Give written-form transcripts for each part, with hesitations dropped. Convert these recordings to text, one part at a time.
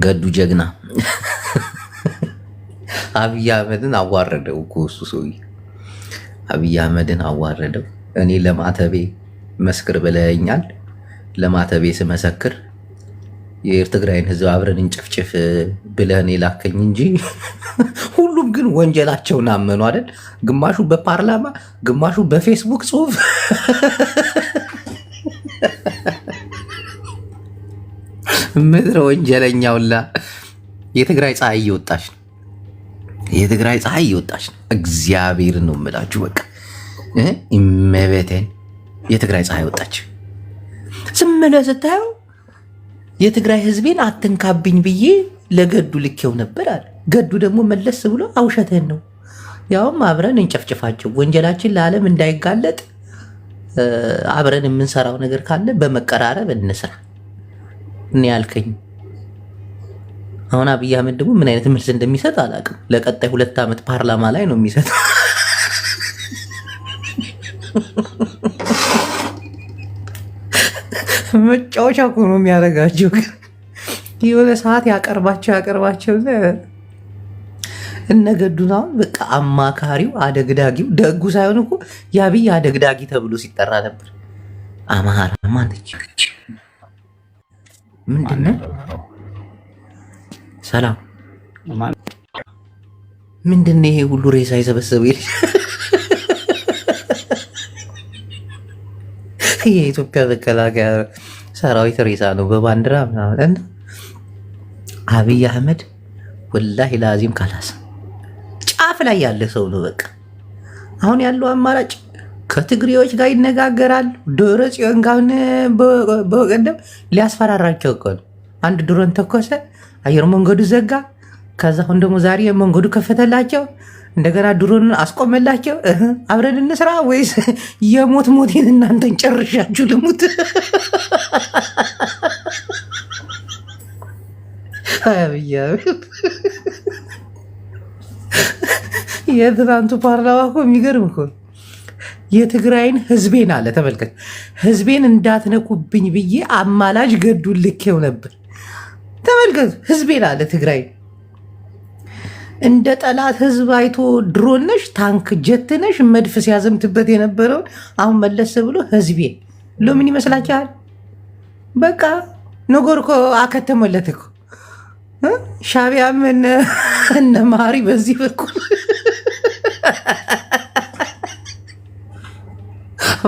ገዱ ጀግና አብይ አህመድን አዋረደው እኮ እሱ ሰውዬ አብይ አህመድን አዋረደው። እኔ ለማተቤ መስክር ብለኛል። ለማተቤ ስመሰክር የትግራይን ህዝብ አብረን እንጨፍጭፍ ብለህን የላከኝ እንጂ ሁሉም ግን ወንጀላቸውን አመኑ አይደል? ግማሹ በፓርላማ ግማሹ በፌስቡክ ጽሁፍ ምድረ ወንጀለኛውላ የትግራይ ፀሐይ እየወጣች ነው። የትግራይ ፀሐይ እየወጣች ነው። እግዚአብሔር ነው የምላችሁ። በቃ እመቤቴን የትግራይ ፀሐይ ወጣች። ዝም ብለህ ስታየው የትግራይ ህዝቤን አትንካብኝ ብዬ ለገዱ ልኬው ነበር አለ። ገዱ ደግሞ መለስ ብሎ አውሸትህን ነው፣ ያውም አብረን እንጨፍጭፋቸው፣ ወንጀላችን ለዓለም እንዳይጋለጥ አብረን የምንሰራው ነገር ካለ በመቀራረብ እንስራ እኔ ያልከኝ። አሁን አብይ አህመድ ደግሞ ምን አይነት መልስ እንደሚሰጥ አላውቅም። ለቀጣይ 2 ዓመት ፓርላማ ላይ ነው የሚሰጥ። መጫወቻ እኮ ነው የሚያደርጋቸው። የሆነ ሰዓት ያቀርባቸው እነገዱን አሁን በቃ አማካሪው አደግዳጊው ደጉ ሳይሆን እኮ የአብይ አደግዳጊ ተብሎ ሲጠራ ነበር። አማራ ማነች? ምንድነው? ሰላም ምንድነው? ይሄ ሁሉ ሬሳ የሰበሰበ የኢትዮጵያ መከላከያ ሰራዊት ሬሳ ነው በባንዲራ ምናምን። አብይ አህመድ ወላሂ ላዚም ካላስ ጫፍ ላይ ያለ ሰው ነው። በቃ አሁን ያለው አማራጭ ከትግሬዎች ጋር ይነጋገራል። ዶሮ ጽዮን ጋር በቀደም ሊያስፈራራቸው እኮ ነው። አንድ ድሮን ተኮሰ፣ አየር መንገዱ ዘጋ። ከዛ አሁን ደግሞ ዛሬ መንገዱ ከፈተላቸው፣ እንደገና ድሮን አስቆመላቸው። አብረን እንስራ ወይስ የሞት ሞቴን እናንተን ጨርሻችሁ ልሙት? የትናንቱ ፓርላማ እኮ የሚገርም እኮ የትግራይን ህዝቤን አለ ተመልከት። ህዝቤን እንዳትነኩብኝ ብዬ አማላጅ ገዱን ልኬው ነበር። ተመልከት፣ ህዝቤን አለ ትግራይ እንደ ጠላት ህዝብ አይቶ ድሮን ነሽ፣ ታንክ ጀት ነሽ፣ መድፍ ሲያዘምትበት የነበረውን አሁን መለስ ብሎ ህዝቤን ምን ይመስላችኋል? በቃ ነገር እኮ አከተመለት እኮ። ሻቢያም እነ ማሪ በዚህ በኩል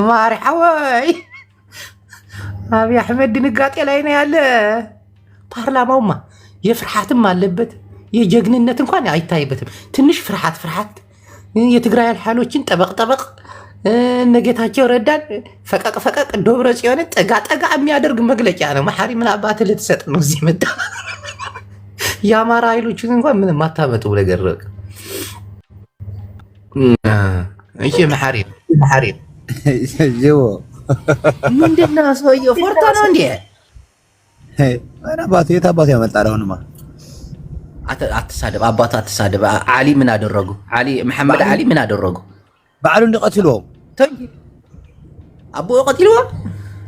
ማሪ ሐዋይ አብይ አህመድ ድንጋጤ ላይ ነው ያለ። ፓርላማውማ የፍርሃትም አለበት፣ የጀግንነት እንኳን አይታይበትም። ትንሽ ፍርሃት የትግራይ ኃይሎችን ጠበቅ እነጌታቸው ረዳን ፈቀቅ ዶብረ ጽዮን ጠጋ የሚያደርግ መግለጫ ነው። መሐሪ ምን አባት ልትሰጥ ነው እዚህ መጣ? የአማራ ኃይሎችን እንኳን ምንም አታመጡ ነገር ነው። እሺ መሐሪ ምንድነው ሰውዬው? ፎርታ ነው እንዴ? የት አባቱ ያመጣል? አሁንማ አትሳደብ፣ አባቱ አትሳደብ። አሊ ምን አደረጉ? መሐመድ አሊ ምን አደረጉ? ባዕሉ እንዲቀትልዎም አቦ ቀትልዎም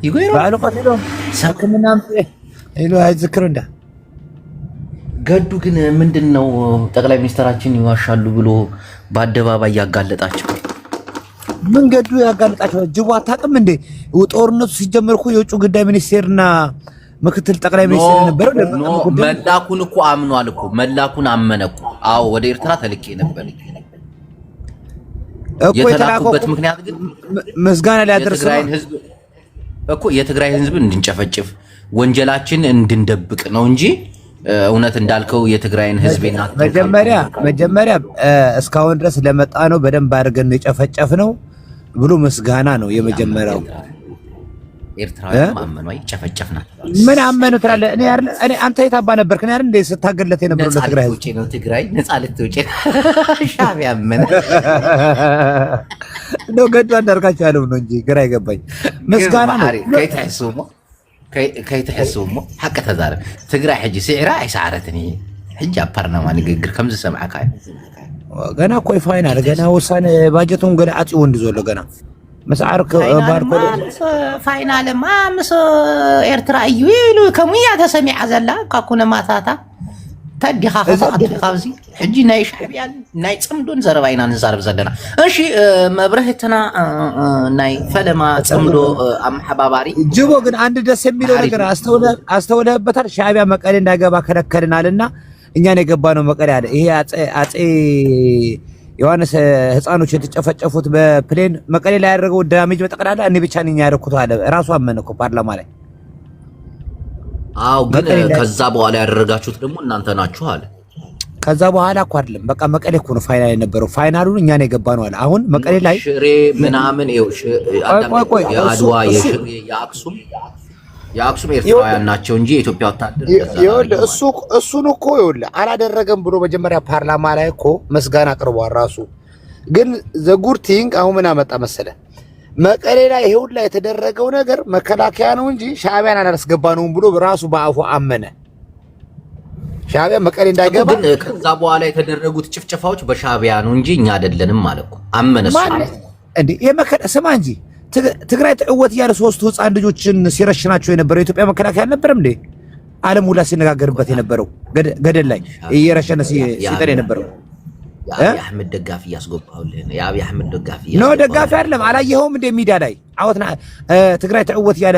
ይጎይሮ ባዕሉ ቀትልዎም ሕክምና ኢሉ አይዝክር እንዳ ገዱ ግን ምንድነው ጠቅላይ ሚኒስትራችን ይዋሻሉ ብሎ በአደባባይ ያጋለጣቸው? ምን ገዱ ያጋለጣቸው? ጅቡ አታውቅም እንዴ? ጦርነቱ ሲጀመር እኮ የውጭ ጉዳይ ሚኒስቴርና ምክትል ጠቅላይ ሚኒስትር ነበረው። መላኩን እኮ አምኗል እኮ መላኩን አመነ እኮ። አዎ ወደ ኤርትራ ተልኬ ነበር እኮ። የተላኩበት ምክንያት ግን ምስጋና ሊያደርስ እኮ የትግራይ ህዝብ እንድንጨፈጭፍ ወንጀላችን እንድንደብቅ ነው እንጂ እውነት እንዳልከው የትግራይን ህዝብና መጀመሪያ እስካሁን ድረስ ለመጣ ነው በደንብ አድርገን የጨፈጨፍ ነው ብሎ ምስጋና ነው የመጀመሪያው። ኤርትራውያን ማመኑ ጨፈጨፍናል። ምን አመኑ ትላለህ? እኔ አንተ የት አባ ነበርክ? እኔ አይደል እንደ ስታገለት የነበረው ለትግራይ ህዝብ ነው። ትግራይ ነፃ ልትውጪ ሻዕቢያ አመነ ነው። ገዱ አንዳርጋቸው ያለው ነው እንጂ ግራ አይገባኝ። ምስጋና ነው ከይትሕስቡ ሓቂ ተዛረብ። ትግራይ ሕጂ ስዕራ ኣይሰዓረትን ሕጂ ኣብ ፓርላማ ንግግር ከምዚ ሰምዓካ ገና እኮ ፋይናል ገና ውሳኔ ባጀቱን ገና ዓፂው እንዲ ዘሎ ገና مسعرك باركو فاينال ما مس إيرترا يلو كمية تسمع زلا كأكون ماتاتا تدي خافزي حجي نايش حبيان ناي تصمدون زرباينا نزارب زلنا እሺ መብረህትና ናይ ፈለማ ጸምዶ አም ሐባባሪ ጅቦ ግን አንድ ደስ የሚለው ነገር አስተውለህበታል ሻዕቢያ መቀሌ እንዳይገባ ከለከልናልና እኛን የገባነው መቀሌ አለ ይሄ አጼ ዮሐንስ ህፃኖች የተጨፈጨፉት በፕሌን መቀሌ ላይ ያደረገው ዳሜጅ በጠቅላላ እኔ ብቻ ነኝ ያደረኩት አለ ራሱ አመነ እኮ ፓርላማ ላይ አው ግን ከዛ በኋላ ያደረጋችሁት ደግሞ እናንተ ናችሁ አለ ከዛ በኋላ እኮ አይደለም በቃ መቀሌ እኮ ነው ፋይናል የነበረው ፋይናሉን እኛ ነው የገባነው አለ አሁን መቀሌ ላይ ሽሬ ምናምን የአድዋ የሽሬ የአክሱም ኤርትራውያን ናቸው እንጂ የኢትዮጵያ ወታደር ይኸውልህ እሱን እኮ ይኸውልህ አላደረገም ብሎ መጀመሪያ ፓርላማ ላይ እኮ መስጋና አቅርቧል ራሱ ግን ዘ ጉድ ቲንግ አሁን ምን አመጣ መሰለህ መቀሌ ላይ ይሄው ላይ የተደረገው ነገር መከላከያ ነው እንጂ ሻዕቢያን አላስገባነውም ብሎ ራሱ በአፉ አመነ ሻዕቢያ መቀሌ እንዳይገባ ግን ከዛ በኋላ የተደረጉት ጭፍጨፋዎች በሻዕቢያ ነው እንጂ እኛ አይደለንም ማለት ነው አመነ እንዴ የመከለ ስማ እንጂ ትግራይ ተቀወት ያለ ሶስት ህፃን ልጆችን ሲረሽናቸው የነበረው የኢትዮጵያ መከላከያ አልነበረም እንዴ ዓለም ሁላ ሲነጋገርበት የነበረው ገደል ላይ እየረሸነ ሲጠር የነበረው የአብይ አህመድ ደጋፊ ያስገባውልህ ነው የአብይ አህመድ ደጋፊ ነው ደጋፊ አይደለም አላየኸውም እንደ ሚዲያ ላይ አውትና ትግራይ ተቀወት ያለ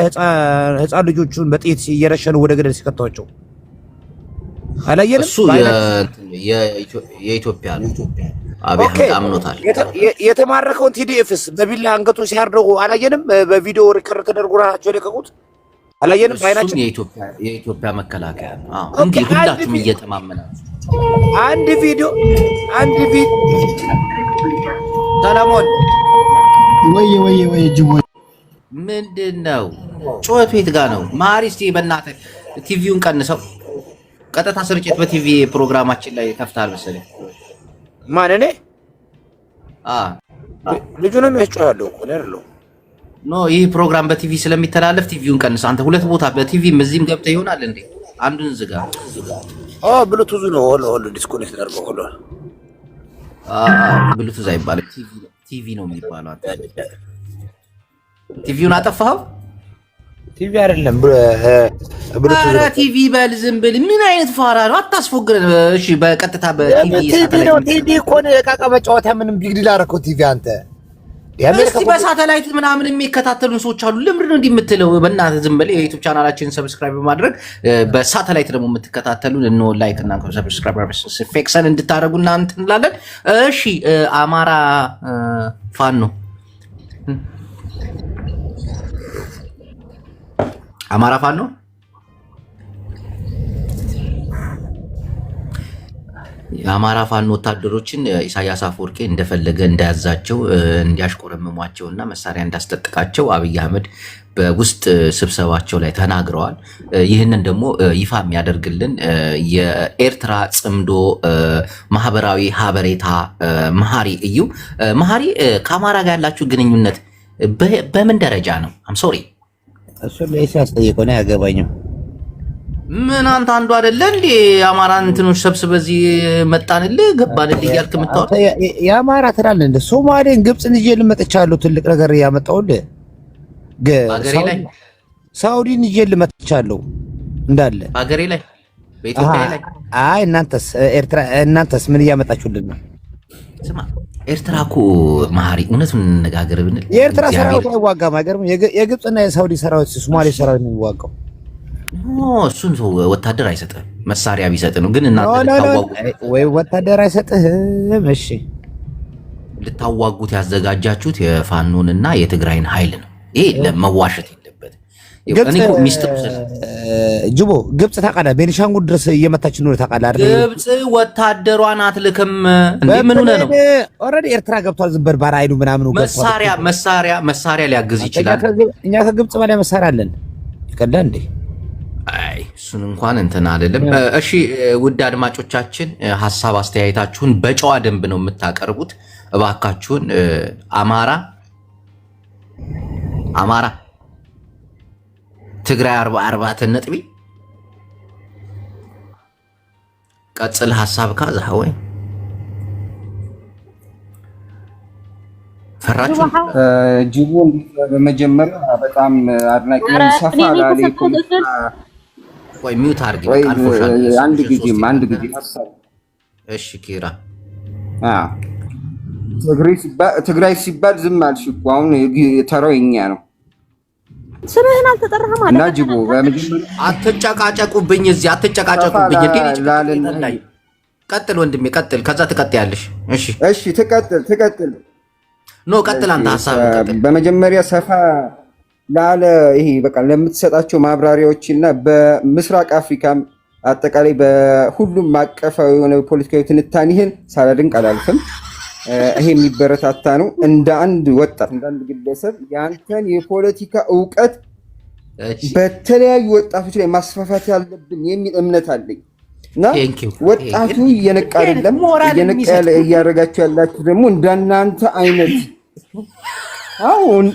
ህፃን ልጆቹን በጥይት እየረሸኑ ወደ ገደል ሲከተዋቸው አላየንም እሱ የኢትዮጵያ ነው አብይ አህመድ አምኖታል የተማረከውን ቲዲኤፍስ በቢላ አንገቱን ሲያርደው አላየንም በቪዲዮ ሪከርድ ተደርጎራቸው ለቀቁት አላየንም ባይናችን የኢትዮጵያ መከላከያ ነው አዎ እንዴ ሁላችሁም እየተማመናችሁ አንድ ቪዲዮ ሰላሞን ወይ ጅቦ ምንድነው ጩኸቱ የት ጋር ነው ማሪስቲ በእናትህ ቲቪውን ቀንሰው ቀጥታ ስርጭት በቲቪ ፕሮግራማችን ላይ ተፍታል መሰለኝ ማን እኔ ልጁ ነው የሚያስጨዋለው እኮ ነው ኖ ይህ ፕሮግራም በቲቪ ስለሚተላለፍ ቲቪውን ቀንስ አንተ ሁለት ቦታ በቲቪም እዚህም ገብተህ ይሆናል እንዴ አንዱን ዝጋ ብሉቱዝ ነው ሆሎ ዲስኮኔክት አድርገው ሆሎ ብሉቱዝ አይባልም ቲቪ ነው የሚባለው አንተ ቲቪውን አጠፋኸው ቲቪ አይደለም ብሉቱዝ ቲቪ በል ዝም ብል ምን አይነት ፋራ ነው አታስፎግረን እሺ በቀጥታ በቲቪ ቲቪ እኮ ነው የቃቃ መጫወታ ምንም ቢግ ዲል አደረከው ቲቪ አንተ እስቲ በሳተላይት ምናምን የሚከታተሉን ሰዎች አሉ ለምንድን ነው እንዲህ የምትለው በእናትህ ዝም በል የዩቲዩብ ቻናላችንን ሰብስክራይብ በማድረግ በሳተላይት ደግሞ የምትከታተሉን እነ ላይክ እና ሰብስክራይብ ፌክሰን እንድታደርጉና እንትን እንላለን እሺ አማራ ፋኖ የአማራ ፋኖ ወታደሮችን ኢሳያስ አፈወርቂ እንደፈለገ እንዳያዛቸው እንዲያሽቆረምሟቸውና መሳሪያ እንዳስጠጥቃቸው አብይ አህመድ በውስጥ ስብሰባቸው ላይ ተናግረዋል። ይህንን ደግሞ ይፋ የሚያደርግልን የኤርትራ ጽምዶ ማህበራዊ ሀበሬታ መሐሪ እዩ መሐሪ ከአማራ ጋር ያላችሁ ግንኙነት በምን ደረጃ ነው? አም ሶሪ እሱ ለኢሳያስ ጠይቀው ነው ያገባኝም ምን አንተ አንዱ አይደለ እንዴ አማራን እንትኖች ሰብስበ በዚህ መጣንልህ ገባንልህ እያልክ የምታወራ የአማራ ትላለህ እንደ ሶማሌን ግብፅን ይዤ ልመጥቻለሁ ትልቅ ነገር ያመጣውልህ አገሬ ላይ ሳውዲን ይዤ ልመጥቻለሁ እንዳለ አገሬ ላይ በኢትዮጵያ ላይ አይ እናንተስ ምን እያመጣችሁልን ነው ስማ ኤርትራ እኮ መሐሪ እውነቱን እንነጋገር ብንል የኤርትራ ሰራዊት አይዋጋም አይገርም የግብፅና የሳውዲ ሰራዊት ሶማሌ ሰራዊት ነው የሚዋጋው እሱን ወታደር አይሰጥህም መሳሪያ ቢሰጥ ነው ግን እናንተ ልታዋጉ ወይ ወታደር አይሰጥህም እሺ ልታዋጉት ያዘጋጃችሁት የፋኖንና የትግራይን ኃይል ነው ይሄ ለመዋሸት የለበትም እኔ እኮ ሚስጥር ጅቦ ግብፅ ታውቃለህ ቤኒሻንጉል ድረስ እየመታችን ነው ታውቃለህ አይደል ግብፅ ወታደሯን አትልክም እንዴ ምን ሆነ ነው ኦሬዲ ኤርትራ ገብቷል ዝም በርባራ አይዱ ምናምን መሳሪያ ሊያግዝ ይችላል እኛ ከግብፅ በላይ መሳሪያ አለን ይቀላል እንዴ አይ እሱን እንኳን እንትን አይደለም እሺ ውድ አድማጮቻችን ሐሳብ አስተያየታችሁን በጨዋ ደንብ ነው የምታቀርቡት እባካችሁን አማራ ትግራይ 44 ነጥቢ ቀጽል ሐሳብ ካዛ ወይ ፈራችሁ? ጅቡ በመጀመሪያ በጣም አድናቂ ነኝ። ሰፋ ላለ ወይ ሚውት አድርጊ። አንድ ጊዜ እሺ ኪራ ትግራይ ሲባል ዝም አልሽ እኮ። አሁን ተራው የኛ ነው። ስምህን አልተጠራህም ማለት እና ጅቡ በመጀመሪያ አትጨቃጨቁብኝ፣ እዚህ አትጨቃጨቁብኝ። ቀጥል ወንድሜ ቀጥል፣ ከዛ ትቀጥያለሽ። እሺ ትቀጥል። ኖ ቀጥል፣ አንተ ሐሳብ ቀጥል። በመጀመሪያ ሰፋ ላለ ይሄ በቃ ለምትሰጣቸው ማብራሪያዎችና በምስራቅ አፍሪካም አጠቃላይ በሁሉም አቀፋዊ የሆነ ፖለቲካዊ ትንታኔህን ሳላደንቅ አላልፍም። ይሄ የሚበረታታ ነው። እንደ አንድ ወጣት እንደ አንድ ግለሰብ ያንተን የፖለቲካ እውቀት በተለያዩ ወጣቶች ላይ ማስፋፋት ያለብን የሚል እምነት አለኝ እና ወጣቱ እየነቃ አይደለም። እየነቃ እያደረጋችሁ ያላችሁ ደግሞ እንደናንተ አይነት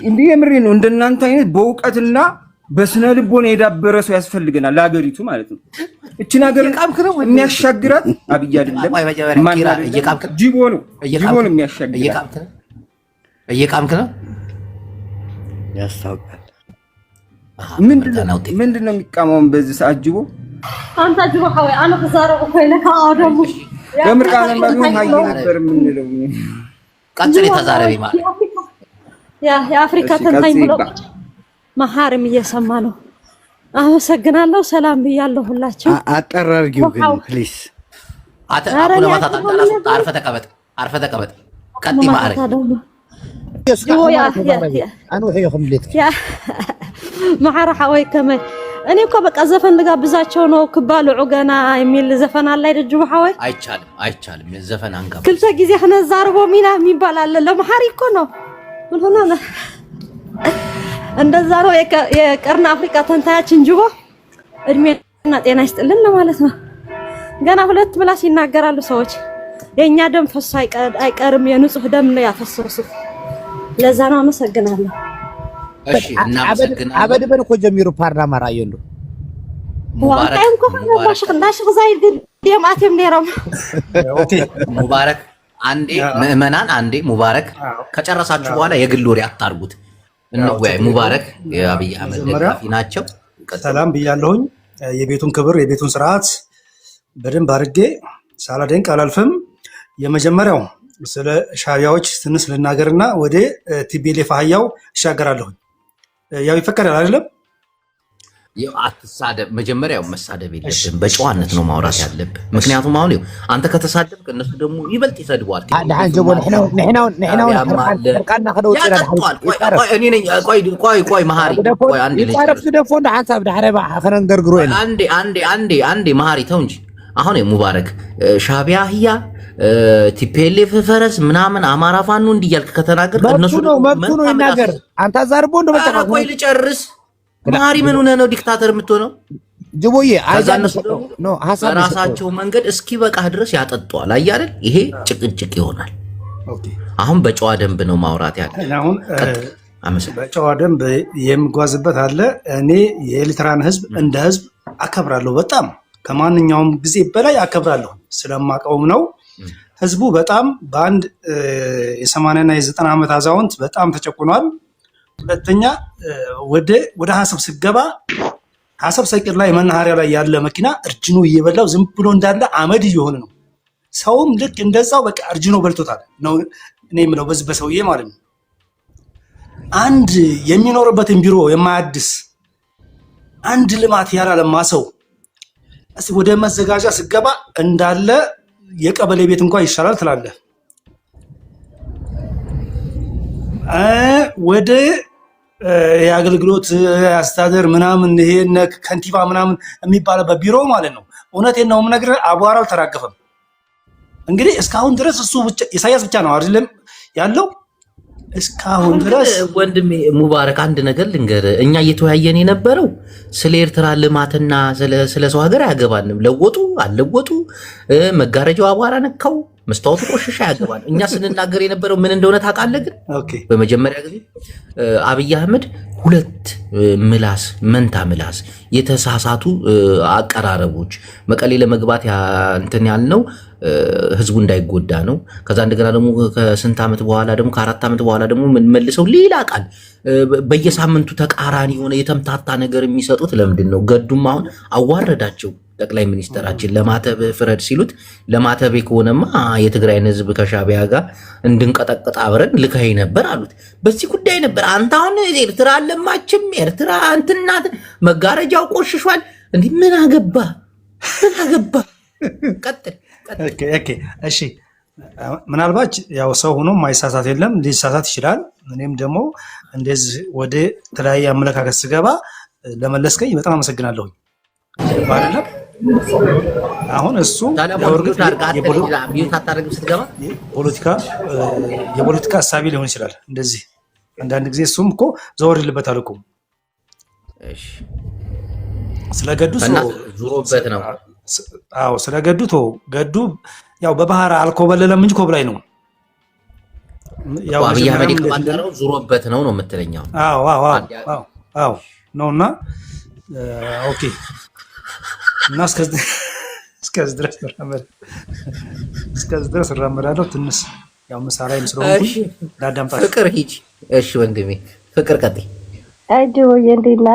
እንዲህ የምሬ ነው። እንደናንተ አይነት በእውቀትና በስነ ልቦና የዳበረ ሰው ያስፈልገናል ለሀገሪቱ ማለት ነው። እቺን ሀገር የሚያሻግራት አብይ አይደለም ጅቦ ነው የሚያሻግራት። እየቃምክ ነው ያስታውቃል። ምንድን ነው የሚቃመውን በዚህ ሰዓት ጅቦ? አንተ ጅቦ ሐወይ አነ ተዛረቁ ኮይለካ አደሙ በምርቃና ባይሆን ሀይ ነበር የምንለው። ቀጥል ተዛረቢ ማለት የአፍሪካ ተንታኝ ብሎ መሐርም እየሰማ ነው። አመሰግናለሁ። ሰላም ብያለሁ ሁላችሁ። አጠራርጊው ግን ፕሊዝ አርፈ ተቀመጥ። ቀጥይ ማዕረግ መሐራ ሐወይ ከመይ እኔ እኮ በቃ ዘፈን ልጋብዛቸው ነው። ክባልዑ ገና የሚል ዘፈን አለ አይደል? ጅቡ ሐወይ አይቻልም። ዘፈን አንጋብ ክልተ ጊዜ ከነዛርቦ ሚና የሚባል አለ። ለመሐሪ እኮ ነው። ምን ሆነ ነው እንደዛ ነው። የቀርን አፍሪካ ተንታያችን ጅቦ እድሜና ጤና ይስጥልን ለማለት ነው። ገና ሁለት ምላስ ይናገራሉ ሰዎች። የኛ ደም ፈሶ አይቀርም፣ የንጹህ ደም ነው ያፈሰሱ። ለዛ ነው። አመሰግናለሁ። እሺ እናመሰግናለን። አበድ በንኮ ጀሚሩ ፓርላማ ራየሉ ሙባረክ አንዴ ምዕመናን አንዴ ሙባረክ ከጨረሳችሁ በኋላ የግል ወሬ አታርጉት። እንወያይ። ሙባረክ የአብይ አህመድ ደጋፊ ናቸው። ሰላም ብያለሁኝ። የቤቱን ክብር የቤቱን ስርዓት በደንብ አድርጌ ሳላደንቅ አላልፍም። የመጀመሪያው ስለ ሻዕቢያዎች ትንሽ ልናገርና ወደ ቲቤሌፍ አህያው እሻገራለሁኝ። ያው ይፈቀዳል አይደለም? አትሳደብ። መጀመሪያው መሳደብ የለብህም፣ በጨዋነት ነው ማውራት ያለብህ። ምክንያቱም አሁን አንተ ከተሳደብክ እነሱ ደግሞ ይበልጥ ይሰድቧል። አንዴ መሀሪ ተው እንጂ። አሁን ሙባረክ ሻዕቢያ አህያ ቲፒኤልኤፍ ፈረስ ምናምን አማራ ፋኖ እንዲህ እያልክ ከተናገርክ እነሱ መብቱ ነው ይናገር። አንተ አዛርቦ እንደመጣ ቆይ ልጨርስ። መሀሪ ምን ሆነህ ነው ዲክታተር የምትሆነው? ጅቦዬ በራሳቸው መንገድ እስኪ በቃህ ድረስ ያጠጧል። አየህ አይደል? ይሄ ጭቅጭቅ ይሆናል። አሁን በጨዋ ደንብ ነው ማውራት ያለ። አሁን በጨዋ ደንብ የምጓዝበት አለ። እኔ የኤርትራን ህዝብ እንደ ህዝብ አከብራለሁ። በጣም ከማንኛውም ጊዜ በላይ አከብራለሁ። ስለማቀውም ነው። ህዝቡ በጣም በአንድ የ80 እና የ90 ዓመት አዛውንት በጣም ተጨቁኗል። ሁለተኛ ወደ ሀሳብ ስገባ ሀሳብ ሰቂር ላይ መናኸሪያ ላይ ያለ መኪና እርጅኖ እየበላው ዝም ብሎ እንዳለ አመድ እየሆነ ነው። ሰውም ልክ እንደዛው በቃ እርጅኖ በልቶታል ነው እኔ የምለው በዚህ በሰውዬ ማለት ነው። አንድ የሚኖርበትን ቢሮ የማያድስ አንድ ልማት ያላለማ ሰው ወደ መዘጋጃ ስገባ እንዳለ የቀበሌ ቤት እንኳን ይሻላል ትላለህ። ወደ የአገልግሎት አስተዳደር ምናምን ይሄ ከንቲባ ምናምን የሚባለው ቢሮ ማለት ነው። እውነቴን ነው የምነግርህ፣ አቧራ አልተራገፈም። እንግዲህ እስካሁን ድረስ እሱ ብቻ ኢሳያስ ብቻ ነው አይደለም ያለው እስካሁን ድረስ። ወንድሜ ሙባረክ አንድ ነገር ልንገርህ፣ እኛ እየተወያየን የነበረው ስለ ኤርትራ ልማትና ስለ ሰው ሀገር አያገባንም። ለወጡ አልለወጡ መጋረጃው አቧራ ነካው መስታወቱ ቆሽሻ ያገባል። እኛ ስንናገር የነበረው ምን እንደሆነ ታውቃለህ? ግን ኦኬ በመጀመሪያ ጊዜ አብይ አህመድ ሁለት ምላስ መንታ ምላስ የተሳሳቱ አቀራረቦች መቀሌ ለመግባት እንትን ያልነው ህዝቡ እንዳይጎዳ ነው። ከዛ እንደገና ደግሞ ከስንት ዓመት በኋላ ደግሞ ከ4 ዓመት በኋላ ደግሞ ምን መልሰው ሌላ ቃል በየሳምንቱ ተቃራኒ የሆነ የተምታታ ነገር የሚሰጡት ለምንድን ነው? ገዱም አሁን አዋረዳቸው። ጠቅላይ ሚኒስትራችን ለማተብ ፍረድ ሲሉት ለማተቤ ከሆነማ የትግራይን ህዝብ ከሻቢያ ጋር እንድንቀጠቅጥ አብረን ልከይ ነበር አሉት። በዚህ ጉዳይ ነበር። አንተ አሁን ኤርትራ አለማችም ኤርትራ እንትናት መጋረጃው ቆሽሿል። እንዲህ ምን አገባ ምን አገባ? ቀጥል። እሺ ምናልባት ያው ሰው ሆኖ ማይሳሳት የለም፣ ሊሳሳት ይችላል። እኔም ደግሞ እንደዚህ ወደ ተለያየ አመለካከት ስገባ ለመለስከኝ በጣም አመሰግናለሁ። አይደለም አሁን እሱ የፖለቲካ ሀሳቢ ሊሆን ይችላል። እንደዚህ አንዳንድ ጊዜ እሱም እኮ ዘወር ይልበታል እኮ ስለገዱ ዙሮበት ነው። አዎ ስለገዱ ገዱ ያው በባህር አልኮበለለም እንጂ ኮብላይ ነው። ያው አብይ አህመድ የተባለው ዙሮበት ነው የምትለኛው? አዎ ነውና ኦኬ። እና እስከዚህ ድረስ እራመዳለሁ። ትንሽ ያው ምሳሌ ስለሆንኩኝ ላዳምጣችሁ። ፍቅር ሂጂ። እሺ ወንድሜ ፍቅር ቀጥይ። አይዲዮ እንዴና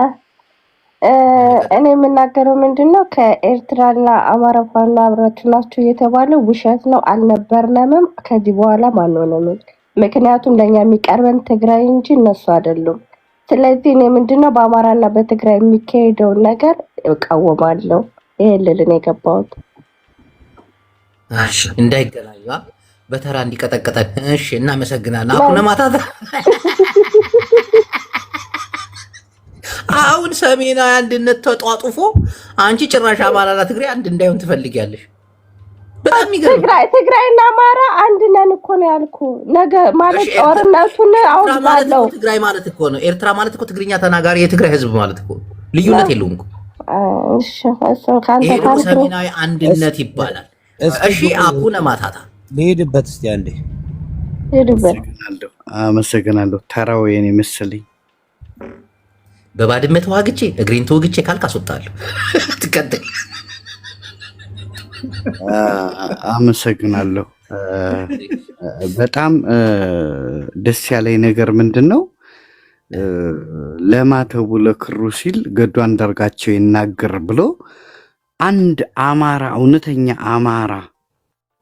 እኔ የምናገረው ምንድነው ከኤርትራና አማራ ፋኖ አብራችሁ ናችሁ የተባለው ውሸት ነው። አልነበርንም፣ ከዚህ በኋላ አንሆንም። ምክንያቱም ለኛ የሚቀርበን ትግራይ እንጂ እነሱ አይደሉም። ስለዚህ እኔ ምንድነው በአማራና በትግራይ የሚካሄደው ነገር እቃወማለሁ። ይሄ ልልን የገባሁት እሺ፣ እንዳይገናኙ በተራ እንዲቀጠቀጠን። እሺ፣ እናመሰግናለን። አሁን ማታታ አሁን ሰሜናዊ አንድነት ተጧጡፎ አንቺ ጭራሽ አማራና ትግራይ አንድ እንዳይሆን ትፈልጊያለሽ? በጣም ይገርም። ትግራይና አማራ አንድ ነን እኮ ነው ያልኩ። ነገ ማለት ጦርነቱን አውቃለሁ። ትግራይ ማለት እኮ ነው ኤርትራ ማለት እኮ ትግርኛ ተናጋሪ የትግራይ ህዝብ ማለት እኮ ልዩነት የለውም እኮ። እሺ ካንተ ሰሜናዊ አንድነት ይባላል። እሺ አቡነ ማታታ ልሄድበት እስቲ አንዴ ሄዱበት። አመሰግናለሁ። ተራው የኔ መሰለኝ። በባድመ ተዋግቼ እግሬን ተወግቼ ካልክ አስወጣለሁ። ትቀጥል። አመሰግናለሁ። በጣም ደስ ያለኝ ነገር ምንድን ነው? ለማተቡ ለክሩ ሲል ገዱ አንዳርጋቸው ይናገር ብሎ አንድ አማራ እውነተኛ አማራ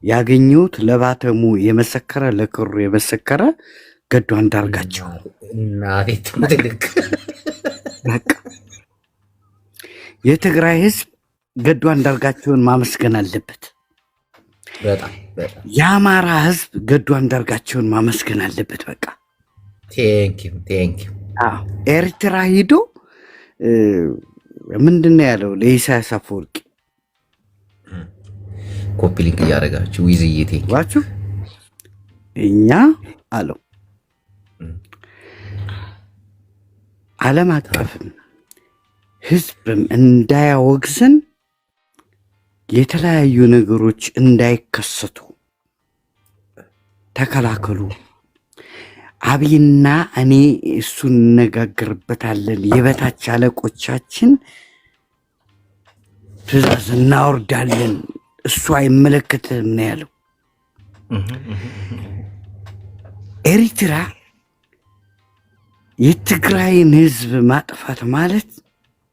ያገኘሁት ለባተሙ የመሰከረ ለክሩ የመሰከረ ገዱ አንዳርጋቸው እናቴ ትልቅ በቃ የትግራይ ህዝብ ገዱ አንዳርጋቸውን ማመስገን አለበት። በጣም የአማራ ህዝብ ገዱ አንዳርጋቸውን ማመስገን አለበት። በቃ ቴንክ ዩ። ኤርትራ ሂዶ ምንድነው ያለው ለኢሳያስ አፈወርቂ? ኮፒ ሊንክ እያደረጋችሁ ዊዝዬቴ ዋችሁ እኛ አለው ዓለም አቀፍም ህዝብም እንዳያወግዘን የተለያዩ ነገሮች እንዳይከሰቱ ተከላከሉ። አብይና እኔ እሱን እነጋገርበታለን። የበታች አለቆቻችን ትዕዛዝ እናወርዳለን። እሱ አይመለከትም ነው ያለው። ኤርትራ የትግራይን ህዝብ ማጥፋት ማለት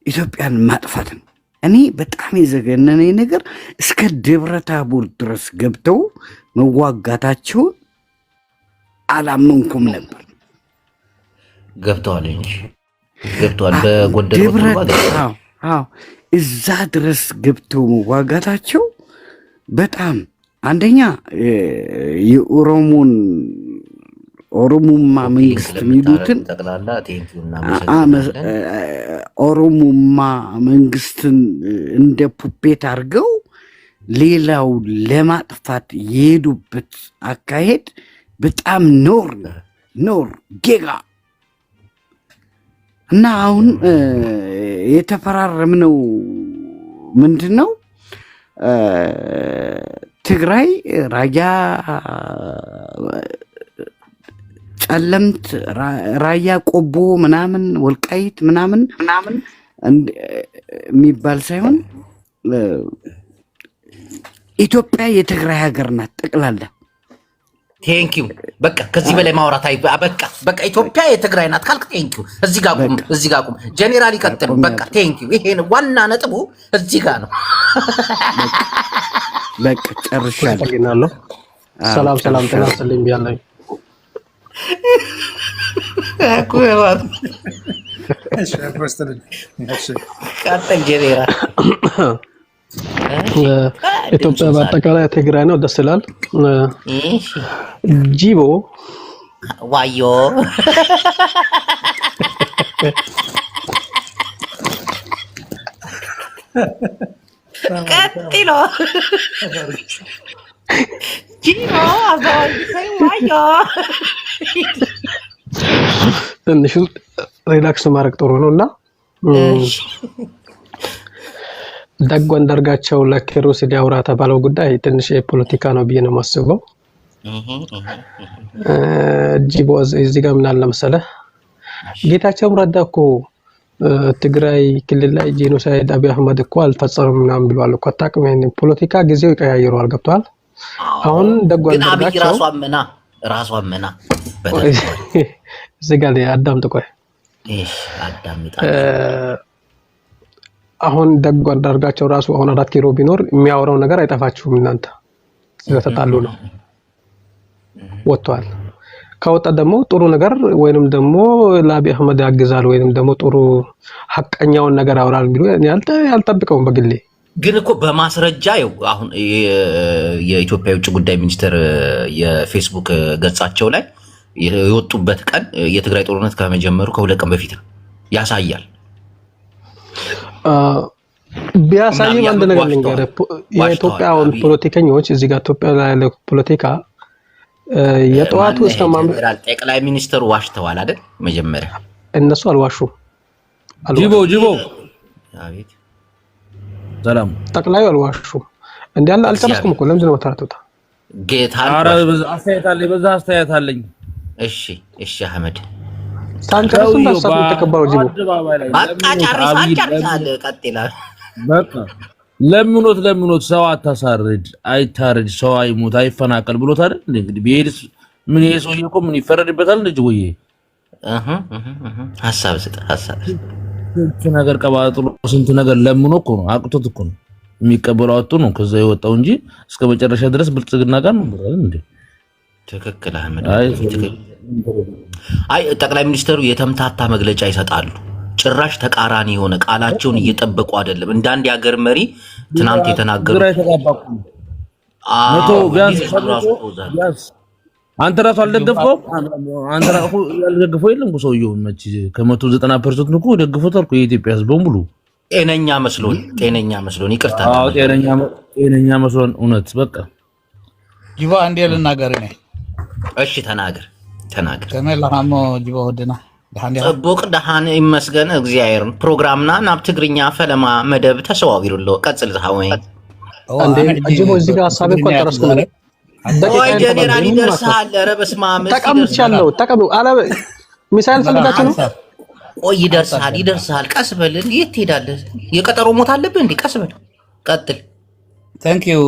ኢትዮጵያን ማጥፋት ነው። እኔ በጣም የዘገነነኝ ነገር እስከ ደብረ ታቦር ድረስ ገብተው መዋጋታቸውን አላመንኩም ነበር። ገብተዋል እንጂ ገብተዋል። በጎንደር እዛ ድረስ ገብተው መዋጋታቸው በጣም አንደኛ ኦሮሞማ መንግስት የሚሉትን ኦሮሞማ መንግስትን እንደ ፑፔት አድርገው ሌላው ለማጥፋት የሄዱበት አካሄድ በጣም ኖር ጌጋ እና አሁን የተፈራረምነው ምንድን ነው? ትግራይ ራያ ጨለምት ራያ ቆቦ ምናምን ወልቃይት ምናምን የሚባል ሳይሆን ኢትዮጵያ የትግራይ ሀገር ናት ጠቅላላ። ቴንኪው በቃ ከዚህ በላይ ማውራት በቃ ኢትዮጵያ የትግራይ ናት ካልክ ቴንኪው። እዚህ ጋር ቁም። ጄኔራል ይቀጥሉ። በቃ ቴንኪው። ይሄን ዋና ነጥቡ እዚህ ጋር ነው። በቃ ጨርሻለሁ። ሰላም ጤና ይስጥልኝ ብያለሁ። ቀጥል ጄኔራል። ኢትዮጵያ በአጠቃላይ ትግራይ ነው። ደስ ይላል። ጂቦ ዋዮ ቀጥሎ ጂቦ ዋዮ ትንሽ ሪላክስ ማድረግ ጥሩ ነው እና ደጎ አንዳርጋቸው ለኪሮስ ሊያወራ ተባለው ጉዳይ ትንሽ የፖለቲካ ነው ብዬ ነው የማስበው። ጂቦ እዚህ ጋር ምን አለ መሰለህ፣ ጌታቸው ረዳ እኮ ትግራይ ክልል ላይ ጄኖሳይድ አብይ አህመድ እኮ አልፈጸመም ምናምን ብሏል እኮ። አታውቅም? ይሄን ፖለቲካ ጊዜው ይቀያይረዋል። ገብቷል? አሁን ደጎ አንዳርጋቸው ራሱ አመና እዚህ ጋር አዳምጥ፣ ቆይ አሁን ደጎ አንዳርጋቸው ራሱ አሁን 4 ኪሎ ቢኖር የሚያወራው ነገር አይጠፋችሁም እናንተ። ስለተጣሉ ነው ወጥቷል። ከወጣ ደግሞ ጥሩ ነገር ወይንም ደግሞ ለአብይ አህመድ ያግዛል ወይንም ደግሞ ጥሩ ሐቀኛውን ነገር አውራል ቢሉ ያልጠብቀውም በግሌ ግን እኮ በማስረጃ አሁን የኢትዮጵያ የውጭ ጉዳይ ሚኒስቴር የፌስቡክ ገጻቸው ላይ የወጡበት ቀን የትግራይ ጦርነት ከመጀመሩ ከ2 ቀን በፊት ነው ያሳያል። ቢያሳይም አንድ ነገር ልንገርህ፣ የኢትዮጵያ ፖለቲከኞች እዚህ ጋር ኢትዮጵያ ላይ ያለው ፖለቲካ የጠዋቱ እስከማም ጠቅላይ ሚኒስትሩ ዋሽተዋል አይደል? መጀመሪያ እነሱ አልዋሹም። ጂቦ አቤት ሰላም ጠቅላዩ አልዋሹም። እንዴ ያለ አልጨረስኩም እኮ ለምንድን ነው የምታረቱት? ጌታ አስተያየት አለኝ። እሺ አህመድ ሳንጨርስም ታሳብ ተከባሩ ጂቦ በቃ ጨርሳል። ቀጥላል። በቃ ለምኖት ሰው አታሳርድ፣ አይታረድ፣ ሰው አይሞት፣ አይፈናቀል ብሎት አይደል? እንግዲህ ቢሄድስ ምን ይሄ ሰውዬ እኮ ምን ይፈረድበታል? እንጂ ወይ ሐሳብ ስንት ነገር ቀባጥሎ ስንት ነገር ለምኖ እኮ ነው አቅቶት እኮ ነው የሚቀበለው አጥቶ ነው ከዛ የወጣው እንጂ እስከ መጨረሻ ድረስ ብልጽግና ጋር ነው ብራል እንዴ። ትክክል አህመድ። አይ ጠቅላይ ሚኒስትሩ የተምታታ መግለጫ ይሰጣሉ። ጭራሽ ተቃራኒ የሆነ ቃላቸውን እየጠበቁ አይደለም። እንዳንድ የሀገር መሪ ትናንት የተናገሩት አንተ ራሱ አልደገፈው። አንተ ራሱ ያልደገፈው የለም እኮ ሰውየው መቼ ከ190% ነው እኮ ደግፎታል እኮ የኢትዮጵያ ሕዝብ በሙሉ። ጤነኛ መስሎን ይቅርታ። አዎ ጤነኛ መስሎን እውነት በቃ ጂቦ አንዴ ልናገር ነኝ። እሺ ተናገር። ከመላሃሞ ጂቦ ወደና ጽቡቅ ደሃን ይመስገን እግዚአብሔር። ፕሮግራምና ናብ ትግርኛ ፈለማ መደብ ተሰዋዊሩሎ ቀጽል ዝሃወይ አንዴ ጂቦ እዚህ ጋር ሐሳብ እኮ አልጨረስኩም እኔ። ወይ ጀነራል ይደርሳል። ኧረ በስመ አብ ተቀምጫለሁ። አለ ሚሳኤል ፈልጋችሁ ነው? ቆይ ይደርሳል። ቀስ በል። የት ትሄዳለህ? የቀጠሮ ሞት አለብህ እንዴ? ቀስ በል ቀጥል። ታንክ ዩ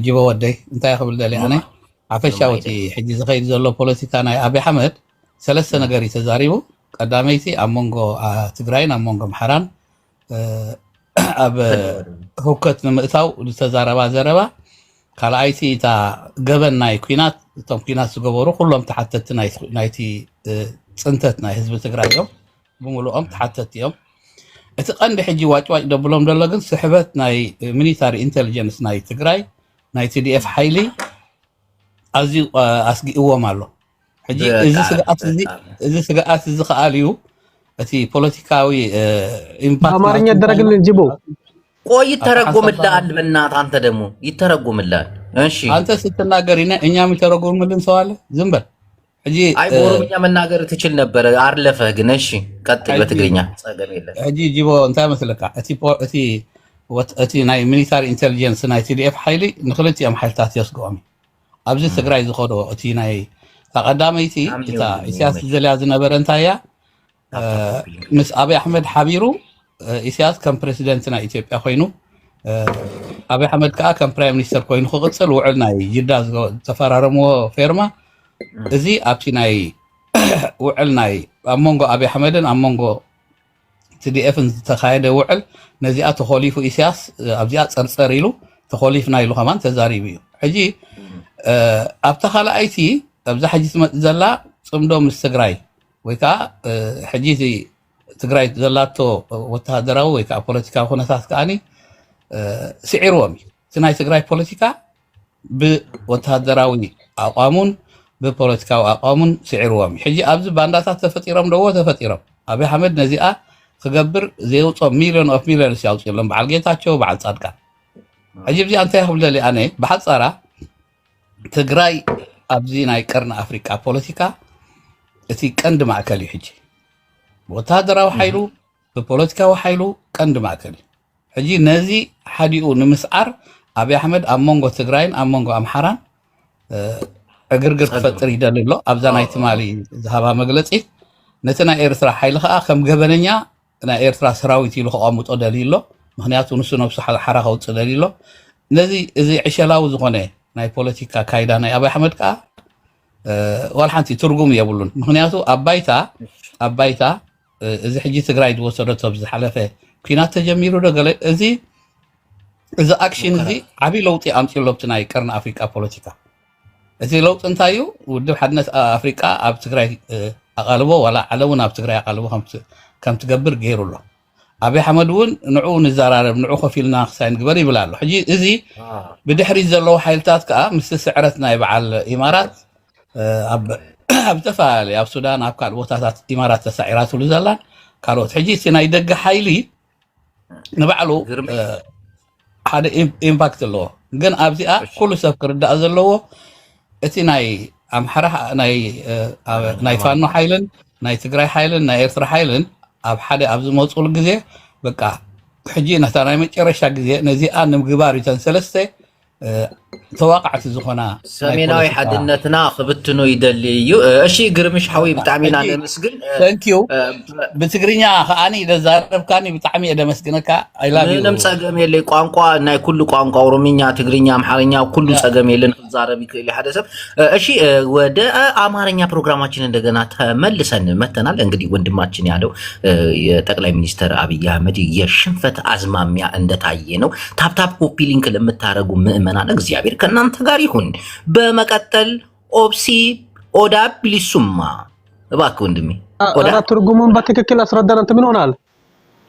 ጂቦ ወደይ እንታይ ክብል ደልያ እኔ ዓፈሻውቲ ሕጂ ዝኸይድ ዘሎ ፖለቲካ ናይ አብይ አሕመድ ሰለስተ ነገር ተዛሪቡ። ቀዳመይቲ ኣብ መንጎ ትግራይን ኣብ መንጎ ኣምሓራን ኣብ ህውከት ንምእታው ዝተዛረባ ዘረባ ካልኣይቲ እታ ገበን ናይ ኩናት እቶም ኩናት ዝገበሩ ኩሎም ተሓተቲ ናይቲ ፅንተት ናይ ህዝቢ ትግራይ እዮም ብምሉኦም ተሓተቲ እዮም። እቲ ቀንዲ ሕጂ ዋጭዋጭ ደብሎም ዘሎ ግን ስሕበት ናይ ሚሊታሪ ኢንቴሊጀንስ ናይ ትግራይ ናይ TDF ሓይሊ ኣዝዩ ኣስጊእዎም ኣሎ። ሕጂ እዚ ስግኣት እዚ ከኣልዩ እቲ ፖለቲካዊ ኢምፓክት አማርኛ ያደረግልን ጂቦ ቆይ ይተረጎምልሃል። በእናትህ አንተ ደግሞ ይተረጎምልሃል። እሺ አንተ ስትናገር እኛም ይተረጎምልን ሰው አለ። ዝም በል ሕጂ አይ በኦሮምኛ መናገር ትችል ነበር አርለፈህ ግን። እሺ ቀጥል በትግርኛ ጸገም የለም። ሕጂ ጂቦ እንታይ መስለካ እቲ እቲ ናይ ሚሊታሪ ኢንተሊጀንስ ናይ TDF ሓይሊ ንክልቲኦም ሓይልታት የስግኦም ኣብዚ ትግራይ ዝኸዶ እቲ ናይ ተቐዳመይቲ እታ ኢሳያስ ዘልያ ዝነበረ እንታይ እያ ምስ አብይ አሕመድ ሓቢሩ ኢሳያስ ከም ፕሬዚደንት ናይ ኢትዮጵያ ኮይኑ አብይ አሕመድ ከዓ ከም ፕራይም ሚኒስተር ኮይኑ ክቅፅል ውዕል ናይ ጅዳ ተፈራረምዎ ፌርማ እዚ ኣብቲ ናይ ውዕል ናይ ኣብ መንጎ አብይ አሕመድን ኣብ መንጎ TDFን ዝተኻየደ ውዕል ነዚኣ ተኸሊፉ ኢሳያስ ኣብዚኣ ፀርፀር ኢሉ ተኸሊፍና ኢሉ ከማን ተዛሪቡ እዩ ሕጂ ኣብታ ካልኣይቲ ኣብዛ ሕጂ ትመፅእ ዘላ ፅምዶ ምስ ትግራይ ወይ ከዓ ሕጂ ትግራይ ዘላቶ ወተሃደራዊ ወይ ከዓ ፖለቲካዊ ኩነታት ከዓኒ ስዒርዎም እዩ እቲ ናይ ትግራይ ፖለቲካ ብወተሃደራዊ ኣቋሙን ብፖለቲካዊ ኣቋሙን ስዒርዎም እዩ ሕጂ ኣብዚ ባንዳታት ተፈጢሮም ደዎ ተፈጢሮም አብይ አሕመድ ነዚኣ ክገብር ዘይውፅኦም ሚሊዮን ኦፍ ሚሊዮንስ ያውፅሎም በዓል ጌታቸው በዓል ጻድቃን ሕጂ እዚኣ እንታይ ክብል ደልየ ኣነ ብሓፃራ ትግራይ ኣብዚ ናይ ቀርኒ ኣፍሪቃ ፖለቲካ እቲ ቀንዲ ማእከል እዩ ሕጂ ወተሃደራዊ ሓይሉ ብፖለቲካዊ ሓይሉ ቀንዲ ማእከል እዩ ሕጂ ነዚ ሓዲኡ ንምስዓር አብይ አሕመድ ኣብ መንጎ ትግራይን ኣብ መንጎ ኣምሓራን ዕግርግር ክፈጥር ይደሊ ኣሎ ኣብዛ ናይ ትማሊ ዝሃባ መግለፂ ነቲ ናይ ኤርትራ ሓይሊ ከዓ ከም ገበነኛ ናይ ኤርትራ ሰራዊት ኢሉ ከቐምጦ ደልዩ ኣሎ ምክንያቱ ንሱ ነብሱ ሓራ ከውፅእ ደልዩ ኣሎ ነዚ እዚ ዕሸላዊ ዝኾነ ናይ ፖለቲካ ካይዳ ናይ አብይ አሕመድ ከዓ ዋላ ሓንቲ ትርጉም የብሉን ምክንያቱ ኣብ ባይታ እዚ ሕጂ ትግራይ ዝወሰደቶ ብዝሓለፈ ኩናት ተጀሚሩ ዶ ገለ እዚ ኣክሽን እዚ ዓብይ ለውጢ ኣምፂኡ ሎ ናይ ቀርኒ ኣፍሪቃ ፖለቲካ እቲ ለውጢ እንታይ እዩ ውድብ ሓድነት ኣፍሪቃ ኣብ ትግራይ ኣቃልቦ ዋላ ዓለውን ኣብ ትግራይ ኣቃልቦ ከም ትገብር ገይሩ ኣሎ አብይ አሕመድ እውን ንዑ ንዘራረብ ንዑ ከፊልና ክሳይ ንግበር ይብል ኣሎ ሕጂ እዚ ብድሕሪት ዘለዎ ሓይልታት ከዓ ምስ ስዕረት ናይ በዓል ኢማራት ኣብ ዝተፈላለዩ ኣብ ሱዳን ኣብ ካልእ ቦታታት ኢማራት ተሳዒራትሉ ዘላን ካልኦት ሕጂ እቲ ናይ ደገ ሓይሊ ንባዕሉ ሓደ ኢምፓክት ኣለዎ ግን ኣብዚኣ ኩሉ ሰብ ክርዳእ ዘለዎ እቲ ናይ ኣምሓራ ናይ ፋኖ ሓይልን ናይ ትግራይ ሓይልን ናይ ኤርትራ ሓይልን ኣብ ሓደ ኣብ ዝመፅሉ ግዜ በቃ ሕጂ ነታ ናይ መጨረሻ ግዜ ነዚኣ ንምግባር እተን ሰለስተ ተዋቃዕቲ ዝኾና ሰሜናዊ ሓድነትና ክብትኖ ይደሊ እዩ እሺ ግርምሽ ሓዊ ብጣዕሚ ኢና ነመስግን ታንኪዩ ብትግርኛ ከዓኒ ደዛረብካኒ ብጣዕሚ ደመስግነካ ኣይላቭ ዩ ምንም ፀገም የለይ ቋንቋ ናይ ኩሉ ቋንቋ ኦሮምኛ ትግርኛ አምሓርኛ ኩሉ ፀገም የለን ክዛረብ ይክእል ሓደ ሰብ እሺ ወደ አማርኛ ፕሮግራማችን እንደገና ተመልሰን መተናል እንግዲህ ወንድማችን ያለው የጠቅላይ ሚኒስትር አብይ አህመድ የሽንፈት አዝማሚያ እንደታየ ነው ታፕታፕ ኮፒ ሊንክ ለምታረጉ ምእመናን እግዚአብሔር ከናንተ ጋር ይሁን በመቀጠል ኦብሲ ኦዳ ቢሊሱማ እባክህ ወንድሜ ኦዳ ትርጉሙን በትክክል አስረዳን አንተ ምን ሆናል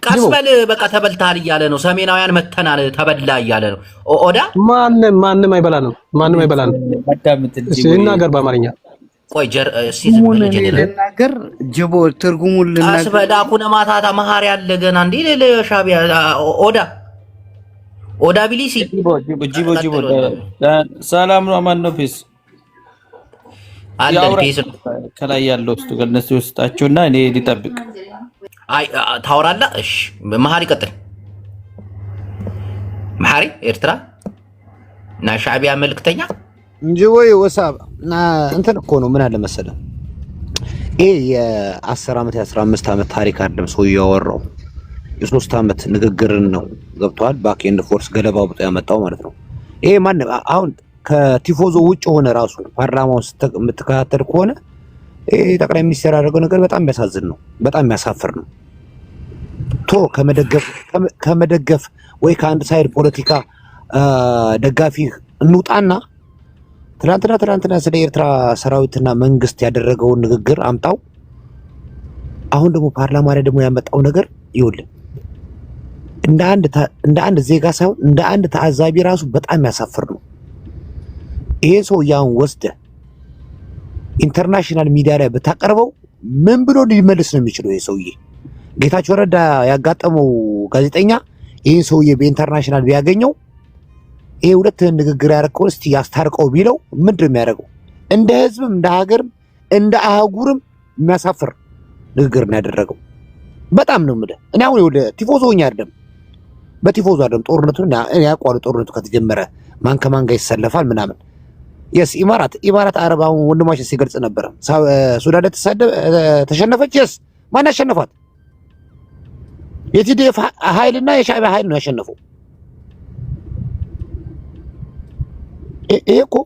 ቀስበል በቃ ተበልታል እያለ ነው ሰሜናውያን መተናል ተበላ እያለ ነው ኦዳ ማንም አይበላንም ማንም አይበላንም ሲናገር በአማርኛ ቆይ ሲዝም ልናገር ጅቦ ትርጉሙን ልናገር ቀስበዳ ኩነ ማታታ መሃር ያለ ገና እንዴ ለሻቢያ ኦዳ ቢሊሲ ጂቦ ሰላም ነው አማን ነው ፒስ አለ ፒስ ከላይ ያለው ውስጥ ከነሱ ውስጣቸውና እኔ ሊጠብቅ አይ ታወራላ እሺ መሃሪ ቀጥል መሃሪ ኤርትራ ና ሻቢያ መልክተኛ እንጂ ወይ ወሳብ እንትን እኮ ነው ምን አለ መሰለ ይሄ የ10 ዓመት የ15 ዓመት ታሪክ አይደለም ሰው ያወራው የ3 ዓመት ንግግርን ነው ገብቷል ባክ ኤንድ ፎርስ ገለባው ብጣ ያመጣው ማለት ነው ይሄ ማን አሁን ከቲፎዞ ውጭ ሆነ ራሱ ፓርላማው የምትከታተል ከሆነ ይሄ ጠቅላይ ሚኒስትር ያደረገው ነገር በጣም የሚያሳዝን ነው በጣም የሚያሳፍር ነው ቶ ከመደገፍ ወይ ከአንድ ሳይድ ፖለቲካ ደጋፊ እንውጣና ትናንትና ስለ ኤርትራ ሰራዊትና መንግስት ያደረገውን ንግግር አምጣው አሁን ደግሞ ፓርላማ ላይ ደግሞ ያመጣው ነገር ይውል እንደ አንድ ዜጋ ሳይሆን እንደ አንድ ተዓዛቢ ራሱ በጣም ያሳፍር ነው ይሄ ሰው ያውን ወስደ ኢንተርናሽናል ሚዲያ ላይ በታቀርበው ምን ብሎ ሊመልስ ነው የሚችለው ይሄ ሰውዬ ጌታቸው ረዳ ያጋጠመው ጋዜጠኛ ይሄን ሰውዬ በኢንተርናሽናል ቢያገኘው ይሄ ሁለት ንግግር ያረከው እስቲ ያስታርቀው ቢለው ምንድነው የሚያደርገው እንደ ህዝብም እንደ ሀገርም እንደ አህጉርም የሚያሳፍር ንግግር ነው ያደረገው በጣም ነው ምለ እኔ አሁን ወደ ቲፎዞኛ አይደለም በቲፎዞ አይደለም ጦርነቱን እኔ ያውቀዋለሁ። ጦርነቱ ከተጀመረ ማን ከማን ጋር ይሰለፋል ምናምን። የስ ኢማራት አረባውን ወንድማችን ሲገልጽ ነበር። ሱዳን ተሸነፈች። የስ ማን ያሸነፋት? የቲዲኤፍ ኃይልና የሻዕቢያ ኃይል ነው ያሸነፈው። ይሄ እኮ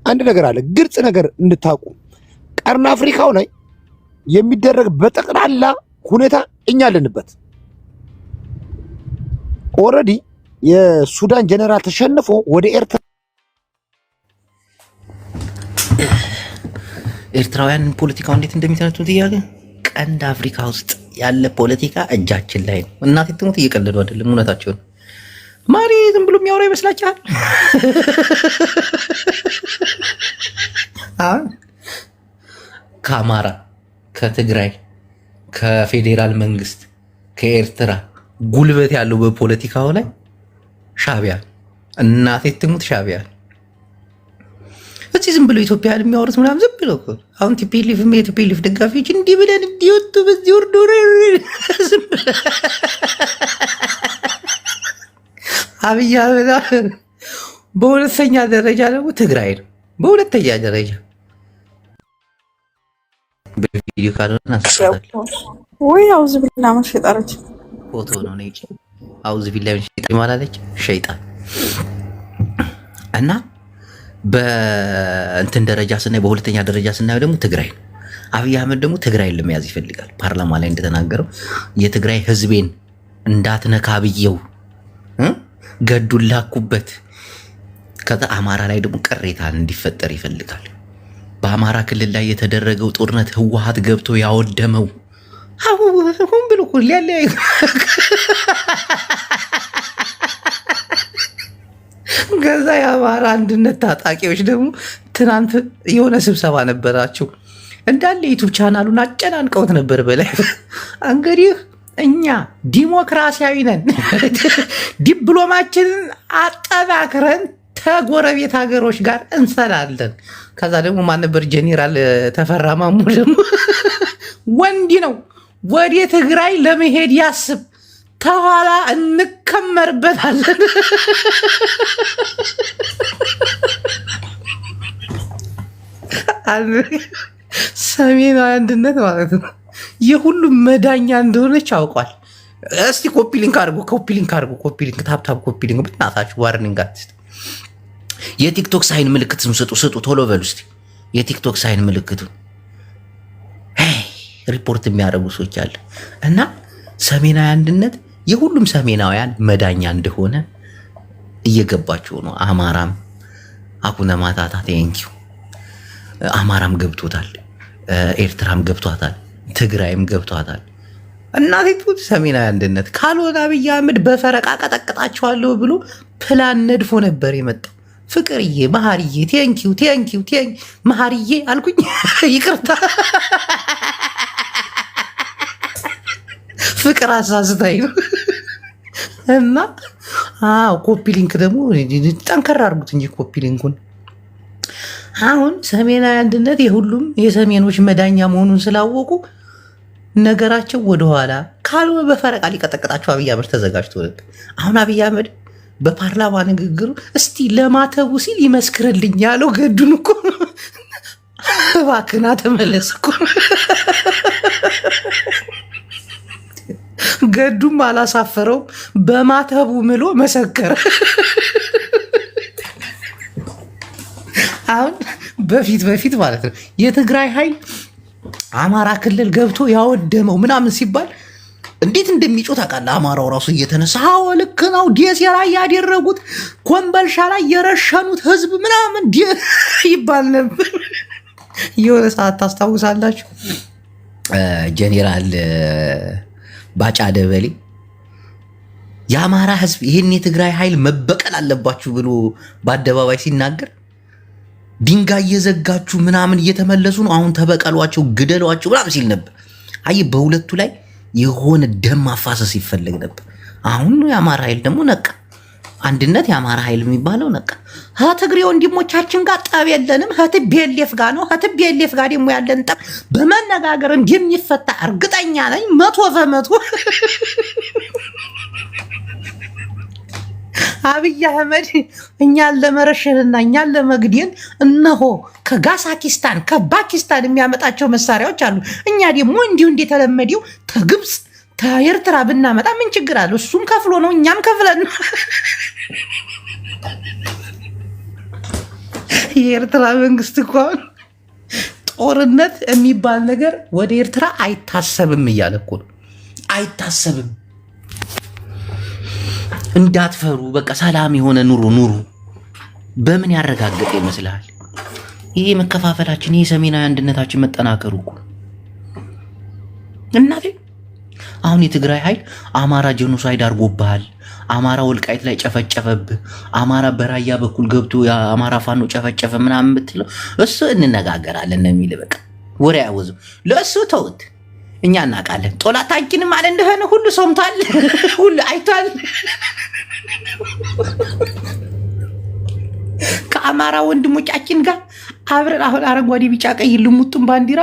አንድ ነገር አለ፣ ግልጽ ነገር እንድታውቁ። ቀርን አፍሪካው ላይ የሚደረግ በጠቅላላ ሁኔታ እኛ አለንበት። ኦልሬዲ የሱዳን ጀነራል ተሸንፎ ወደ ኤርትራውያን ፖለቲካው እንዴት እንደሚተነቱት እያለ ቀንድ አፍሪካ ውስጥ ያለ ፖለቲካ እጃችን ላይ ነው። እናቴ ትሙት እየቀለዱ አይደለም፣ እውነታቸው ነው። ማሪ ዝም ብሎ የሚያወራ ይመስላችኋል? ከአማራ፣ ከትግራይ፣ ከፌዴራል መንግስት፣ ከኤርትራ ጉልበት ያለው በፖለቲካው ላይ ሻዕቢያ፣ እናቴ ትሙት ሻዕቢያ። እዚህ ዝም ብሎ ኢትዮጵያ የሚያወሩት ምናምን ዝም ብሎ እኮ አሁን የቲፒኤልኤፍ ደጋፊዎች እንዲህ ብለን እንዲወጡ በዚህ ወርዶ አብይ አህመድ። በሁለተኛ ደረጃ ደግሞ ትግራይ ነው። በሁለተኛ ደረጃ በቪዲዮ ካልሆነ ወይ አውዝ ቢላ መሸጣረች ፎቶ ነው ነጭ አውዝ ቢላ መሸጣ ማላለች ሸይጣን። እና በእንትን ደረጃ ስናይ፣ በሁለተኛ ደረጃ ስናየው ደግሞ ትግራይ ነው። አብይ አህመድ ደግሞ ትግራይን ለመያዝ ይፈልጋል። ፓርላማ ላይ እንደተናገረው የትግራይ ህዝቤን እንዳትነካ ብየው ገዱን ላኩበት። ከዛ አማራ ላይ ደግሞ ቅሬታን እንዲፈጠር ይፈልጋል። በአማራ ክልል ላይ የተደረገው ጦርነት ህወሓት ገብቶ ያወደመው ሁን ብሎ እኮ ሊያለያዩ ከዛ የአማራ አንድነት ታጣቂዎች ደግሞ ትናንት የሆነ ስብሰባ ነበራቸው። እንዳለ ዩቱብ ቻናሉን አጨናንቀውት ነበር። በላይ እንግዲህ እኛ ዲሞክራሲያዊ ነን፣ ዲፕሎማችንን አጠናክረን ከጎረቤት ሀገሮች ጋር እንሰራለን። ከዛ ደግሞ ማን ነበር? ጄኔራል ተፈራ ማሞ ደግሞ ወንዲ ነው፣ ወደ ትግራይ ለመሄድ ያስብ፣ ተኋላ እንከመርበታለን። ሰሜናዊ አንድነት ማለት ነው የሁሉም መዳኛ እንደሆነች አውቋል። እስቲ ኮፒ ሊንክ አድርጉ፣ ታፕታፕ ኮፒ ሊንክ በእናታችሁ ዋርኒንግ አትስጡ። የቲክቶክ ሳይን ምልክት ስጡ፣ ቶሎ በሉ እስቲ የቲክቶክ ሳይን ምልክቱ ሪፖርት የሚያደርጉ ሰዎች አለ። እና ሰሜናዊ አንድነት የሁሉም ሰሜናውያን መዳኛ እንደሆነ እየገባችሁ ነው። አማራም አኩነ ማታታ ቴንኪዩ፣ አማራም ገብቶታል፣ ኤርትራም ገብቷታል፣ ትግራይም ገብቷታል። እናቴቱ ሰሜናዊ አንድነት ካልሆነ አብይ አህመድ በፈረቃ ቀጠቅጣቸዋለሁ ብሎ ፕላን ነድፎ ነበር የመጣው። ፍቅርዬ፣ መሀርዬ ቴንኪዩ መሀርዬ አልኩኝ፣ ይቅርታ ፍቅር አሳስታኝ ነው። እና ኮፒ ሊንክ ደግሞ ጠንከር አድርጉት እንጂ ኮፒ ሊንኩን። አሁን ሰሜናዊ አንድነት የሁሉም የሰሜኖች መዳኛ መሆኑን ስላወቁ ነገራቸው ወደኋላ ካልሆነ በፈረቃ ሊቀጠቅጣቸው አብይ አህመድ ተዘጋጅቶ ነበር። አሁን አብይ አህመድ በፓርላማ ንግግሩ እስቲ ለማተቡ ሲል ይመስክርልኝ ያለው ገዱን እኮ እባክህና ተመለስ እኮ ገዱም አላሳፈረውም። በማተቡ ምሎ መሰከረ። አሁን በፊት ማለት ነው የትግራይ ኃይል አማራ ክልል ገብቶ ያወደመው ምናምን ሲባል እንዴት እንደሚጮህ ታውቃለህ? አማራው ራሱ እየተነሳ አዎ ልክ ነው፣ ደሴ ላይ ያደረጉት ኮምበልሻ ላይ የረሸኑት ህዝብ ምናምን ይባል ነበር። የሆነ ሰዓት ታስታውሳላችሁ? ጄኔራል ባጫ ደበሌ የአማራ ህዝብ ይህን የትግራይ ኃይል መበቀል አለባችሁ ብሎ በአደባባይ ሲናገር ድንጋይ እየዘጋችሁ ምናምን እየተመለሱ ነው፣ አሁን ተበቀሏቸው፣ ግደሏቸው ምናምን ሲል ነበር። አይ በሁለቱ ላይ የሆነ ደም ማፋሰስ ይፈልግ ነበር። አሁን የአማራ ኃይል ደግሞ ነቃ። አንድነት የአማራ ኃይል የሚባለው ነቃ። ከትግሬ ወንድሞቻችን ጋር ጠብ የለንም፣ ከትቤሌፍ ጋር ነው። ከትቤሌፍ ጋር ደግሞ ያለን ጠብ በመነጋገር እንደሚፈታ እርግጠኛ ነኝ 100%። አብይ አህመድ እኛን ለመረሸንና እኛን ለመግደል እነሆ ከጋዛኪስታን ከፓኪስታን የሚያመጣቸው መሳሪያዎች አሉ። እኛ ደግሞ እንዲሁ እንደተለመደው ከግብፅ ከኤርትራ ብናመጣ ምን ችግር አለው? እሱም ከፍሎ ነው እኛም ከፍለን ነው። የኤርትራ መንግስት እኮ ጦርነት የሚባል ነገር ወደ ኤርትራ አይታሰብም እያለ እኮ ነው። አይታሰብም። እንዳትፈሩ በቃ ሰላም የሆነ ኑሩ ኑሩ። በምን ያረጋግጥ ይመስልሃል? ይሄ መከፋፈላችን፣ ይሄ ሰሜናዊ አንድነታችን መጠናከሩ እኮ እናቴ። አሁን የትግራይ ኃይል አማራ ጄኖሳይድ አድርጎብሃል፣ አማራ ወልቃይት ላይ ጨፈጨፈብህ፣ አማራ በራያ በኩል ገብቶ የአማራ ፋኖ ጨፈጨፈ ምናምን ብትለው እሱ እንነጋገራለን ነው የሚል። በቃ ወሬ ያወዙ ለእሱ ተውት። እኛ እናውቃለን። ጦላታችንም አለ እንደሆነ ሁሉ ሰምቷል፣ ሁሉ አይቷል። ከአማራ ወንድሞቻችን ጋር አብረን አሁን አረንጓዴ ቢጫ ቀይ ልሙጡን ባንዲራ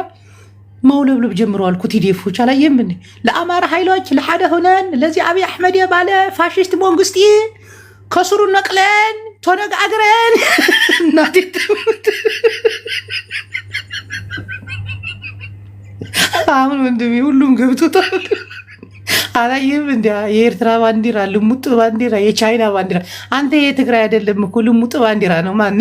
ማውለብለብ ጀምረዋል እኮ ቲዲኤፎች። አላየም እንዴ? ለአማራ ኃይሎች ለሓደ ሆነን ለዚህ አብይ አሕመድ ባለ ፋሽስት መንግስቲ ከስሩ ነቅለን ተነጋግረን እናቴ አሁን ወንድሜ ሁሉም ገብቶታል። አላየም እንዴ? የኤርትራ ባንዲራ ልሙጥ ባንዲራ፣ የቻይና ባንዲራ። አንተ የትግራይ አይደለም እኮ ልሙጥ ባንዲራ ነው። ማን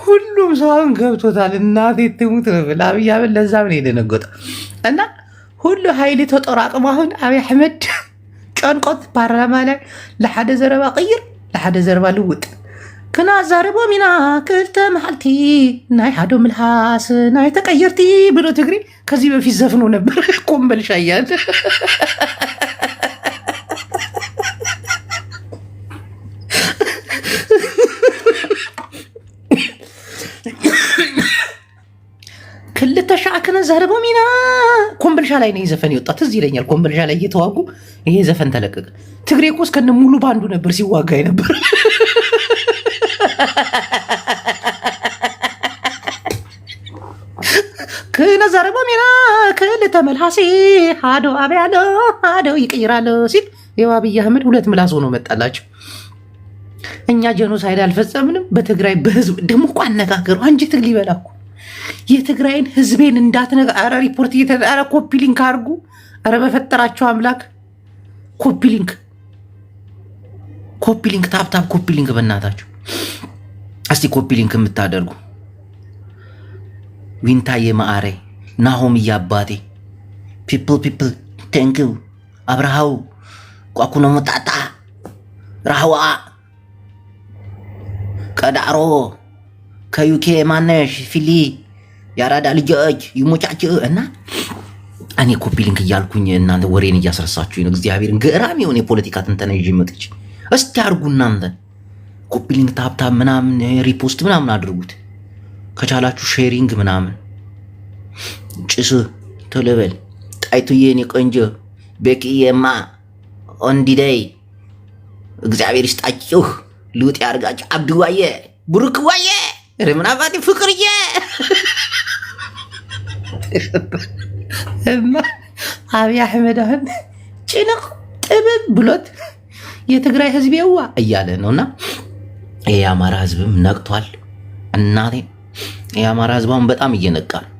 ሁሉም ሰው አሁን ገብቶታል። እናቴ ትሙት ነው ብላ አብይ አህመድ ለዛ ምን የደነገጠው እና ሁሉ ኃይል ተጠራቅሞ አሁን አብይ አሕመድ ጨንቆት ፓርላማ ላይ ለሓደ ዘረባ ቅይር ለሓደ ዘረባ ልውጥ ክናዛረቦም ኢና ክልተ መዓልቲ ናይ ሓደ ምልሃስ ናይ ተቀየርቲ ብሎ ትግሪ ከዚህ በፊት ዘፍኖ ነበር። ኮምበልሻ እያለ ክልተ ሻዕ ክነዛረቦም ኢና ኮምበልሻ ላይ ነው ዘፈን የወጣ ትዝ ይለኛል። ኮምበልሻ ላይ እየተዋጉ ይሄ ዘፈን ተለቀቀ። ትግሬ እኮ እስከነ ሙሉ ባንዱ ነበር ሲዋጋ ነበር። ክነዛረቦም ኢና ክልተ መልሃሲ ሃዶ አብያሎ ሃዶ ይቀይራሎ ሲል ይኸው አብይ አህመድ ሁለት ምላስ ሆኖ መጣላቸው። እኛ ጄኖሳይድ አልፈጸምንም። በትግራይ በህዝብ ደግሞ እኮ አነጋገሩ አንጀት ሊበላ እኮ የትግራይን ህዝቤን እንዳትነጋ። ኧረ ሪፖርት ኧረ ኮፒ ሊንክ አድርጉ። ኧረ በፈጠራቸው አምላክ ኮፒ ሊንክ ታፕታፕ ኮፒ ሊንክ በእናታቸው እስቲ ኮፒ ሊንክ የምታደርጉ ዊንታዬ ማአሬ ናሆም እያባቴ ፒፕል ቴንክው አብርሃው ቋኩኖ ሙጣጣ ራህዋ ቀዳሮ ከዩኬ ማነሽ ፊሊ ያራዳ ልጆች ይሞቻችሁ እና እኔ ኮፒ ሊንክ እያልኩኝ እናንተ ወሬን እያስረሳችሁኝ ነው። እግዚአብሔርን ገራሚ የሆነ የፖለቲካ ትንተና ይዤ መጥቼ እስቲ አድርጉ እናንተ ኮፒ ሊንክ ታፕታፕ ምናምን ሪፖስት ምናምን አድርጉት ከቻላችሁ ሼሪንግ ምናምን። ጭስ ቶለበል ጣይቱዬ እኔ ቆንጆ ቤክዬማ ኦንዲዳይ እግዚአብሔር ይስጣችሁ ልውጥ ያርጋችሁ። አብዱዋዬ ብሩክዋዬ ረምናባቲ ፍቅርዬ እና አብይ አሕመድ አሁን ጭንቅ ጥብብ ብሎት የትግራይ ህዝብ የዋ እያለ ነውና የአማራ ህዝብም ነቅቷል። እናቴ የአማራ ህዝብ አሁን በጣም እየነቃ ነው።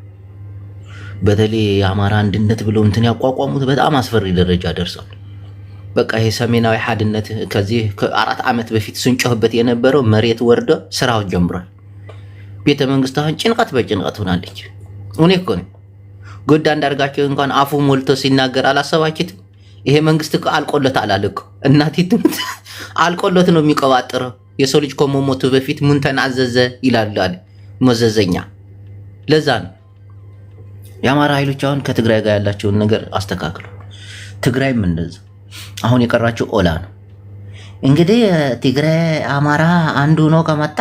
በተለይ የአማራ አንድነት ብለው እንትን ያቋቋሙት በጣም አስፈሪ ደረጃ ደርሷል። በቃ ይሄ ሰሜናዊ ሓድነት ከዚህ ከ4 ዓመት በፊት ስንጮህበት የነበረው መሬት ወርዶ ስራው ጀምሯል። ቤተ መንግስት አሁን ጭንቀት በጭንቀት ሆናለች። እኔ እኮ ነው ጎዳ አንዳርጋቸው እንኳን አፉ ሞልቶ ሲናገር አላሰባችሁትም? ይሄ መንግስት እኮ አልቆለት አላለኩ እናቴ ትሙት አልቆለት ነው የሚቀባጥረው። የሰው ልጅ ከመሞቱ በፊት ምን ተናዘዘ ይላሉ አለ መዘዘኛ። ለዛ ነው የአማራ ኃይሎች አሁን ከትግራይ ጋር ያላቸውን ነገር አስተካክሉ። ትግራይም እንደዛ አሁን የቀራቸው ኦላ ነው። እንግዲህ ትግራይ አማራ አንዱ ነው ከመጣ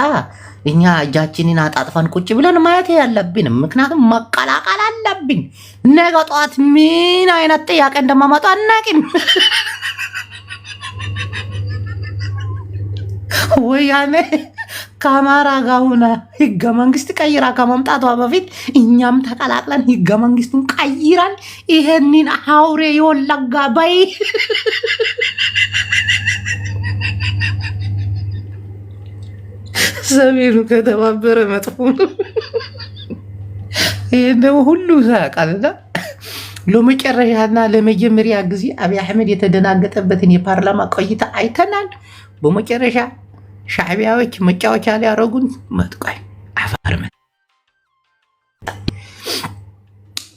እኛ እጃችንን አጣጥፈን ቁጭ ብለን ማየት ያለብን፣ ምክንያቱም መቀላቀል አለብን። ነገ ጠዋት ምን አይነት ጥያቄ እንደማመጣ አናውቅም። ወያኔ ከአማራ ጋር ሆነ ህገ መንግስት ቀይራ ከመምጣቷ በፊት እኛም ተቀላቅለን ህገ መንግስቱን ቀይራን ይሄንን አውሬ የወለጋ ባይ ሰሜኑ ከተባበረ መጥፎ ነው። ይሄን ደግሞ ሁሉ ያውቃልና ለመጨረሻና ለመጀመሪያ ጊዜ አብይ አህመድ የተደናገጠበትን የፓርላማ ቆይታ አይተናል። በመጨረሻ ሻዕቢያዎች መጫወቻ ሊያረጉን መጥቋይ አፋር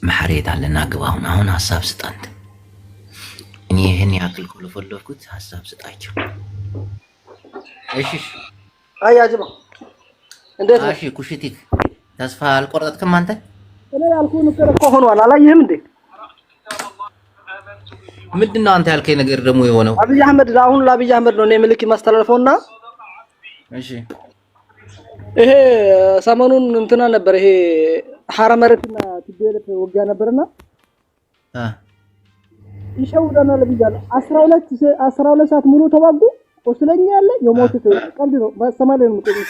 ማህሬት አለና ግባውን አሁን ሐሳብ ስጣንት እኔ ይሄን ያክል ኮለፈለፍኩት ሐሳብ ስጣቸው። እሺ አያጅማ እንዴት እሺ ኩሽቲክ ተስፋ አልቆረጥክም አንተ? እኔ ያልኩህን እኮ ሆኗል። አላየህም እንዴ? ምንድነው አንተ ያልከኝ ነገር ደግሞ የሆነው? አብይ አህመድ አሁን ለአብይ አህመድ ነው እኔ ምልክ ማስተላለፈውና እሺ ይሄ ሰሞኑን እንትና ነበር ይሄ ሐረመረትና ትቤለት ወጊያ ነበርና ይሸውዳናል ብያለሁ። 12 ሰዓት ሙሉ ተዋጉ። ቆስለኛ ያለ የሞተ ሰው ቀልድ ነው። በሰማይ ላይ ነው የሚቆየው።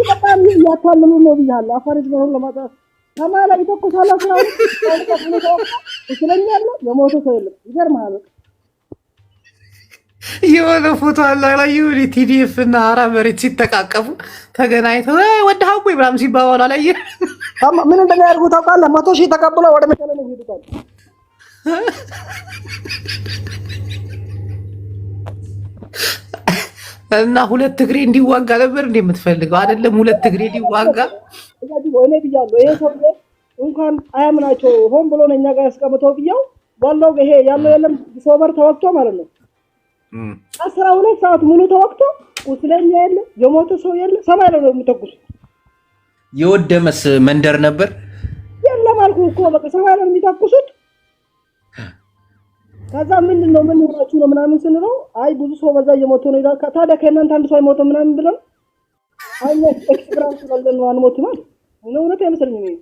በጣም ያታለሉ ነው ብያለሁ። አፋሪት ነው ለማጣት ሰማይ ላይ ተቆሳላ ስራው ቆስለኛ ያለ የሞተ ሰው የለም። ይገርማል። የሆነ ፎቶ አለ ላይ የሆነ ቲዲኤፍ እና አራ መሬት ሲተቃቀፉ ተገናኝተው ወደሃው ወይ ብራም ሲባባሉ ላይ ምን እንደሚያደርጉ ታውቃለህ? 100,000 ተቀብለው ወደ መቀሌ ነው ይሄዱታል። እና ሁለት እግሬ እንዲዋጋ ነበር እንደምትፈልገው አይደለም? ሁለት እግሬ እንዲዋጋ እኔ ብያለሁ። ይሄ ሰው እንኳን አያምናቸው ሆን ብሎ ነው እኛ ጋር ያስቀምጠው ብያው ባለው ይሄ ያለው የለም ሶበር ተወቅቶ ማለት ነው 12 ሰዓት ሙሉ ተወቅቶ ቁስለኛ የለ የሞተ ሰው የለ። ሰማይ ላይ ነው የሚተኩስ። የወደመስ መንደር ነበር የለም አልኩህ እኮ በቃ ሰማይ ላይ ነው የሚተኩሱት። ከዛ ምንድነው ምን ሆናችሁ ነው ምናምን ስንለው አይ ብዙ ሰው በዛ እየሞተ ነው ይላል። ታዲያ ከእናንተ አንድ ሰው አይሞተም ምናምን ብለው አይ ኤክስፒሪየንስ ስላለን ነው አንሞትም ማለት ነው። እውነት አይመስለኝም ይሄ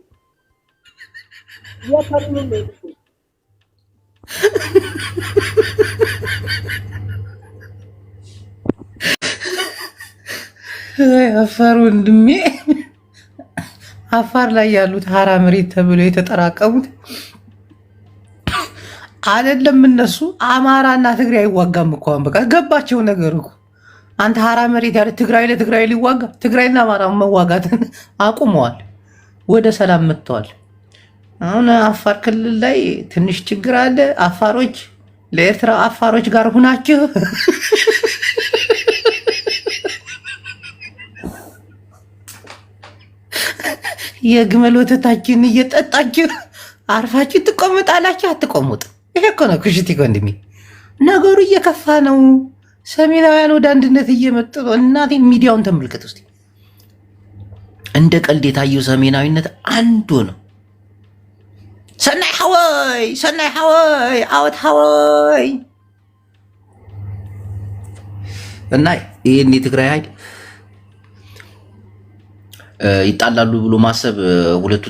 ያታሉ ነው። አፋር ወንድሜ አፋር ላይ ያሉት ሀራ መሬት ተብሎ የተጠራቀሙት አይደለም እነሱ አማራና ትግራይ አይዋጋም እኮ በቃ ገባቸው ነገር እኮ። አንተ ሀራ መሬት ያለ ትግራይ ለትግራይ ሊዋጋ ትግራይና አማራ መዋጋትን አቁመዋል፣ ወደ ሰላም መጥተዋል። አሁን አፋር ክልል ላይ ትንሽ ችግር አለ። አፋሮች ለኤርትራ አፋሮች ጋር ሁናችሁ የግመል ወተታችን እየጠጣችሁ አርፋችሁ ትቆምጣላችሁ። አትቆሙጥ። ይሄ እኮ ነው ኩሽቲ ወንድሜ። ነገሩ እየከፋ ነው። ሰሜናውያን ወደ አንድነት እየመጡ ነው። እናቴ ሚዲያውን ተመልከት ውስጥ እንደ ቀልድ የታየው ሰሜናዊነት አንዱ ነው። ሰናይ ሐወይ አወት ሐወይ እና ይህን የትግራይ ኃይል ይጣላሉ ብሎ ማሰብ ሁለቱ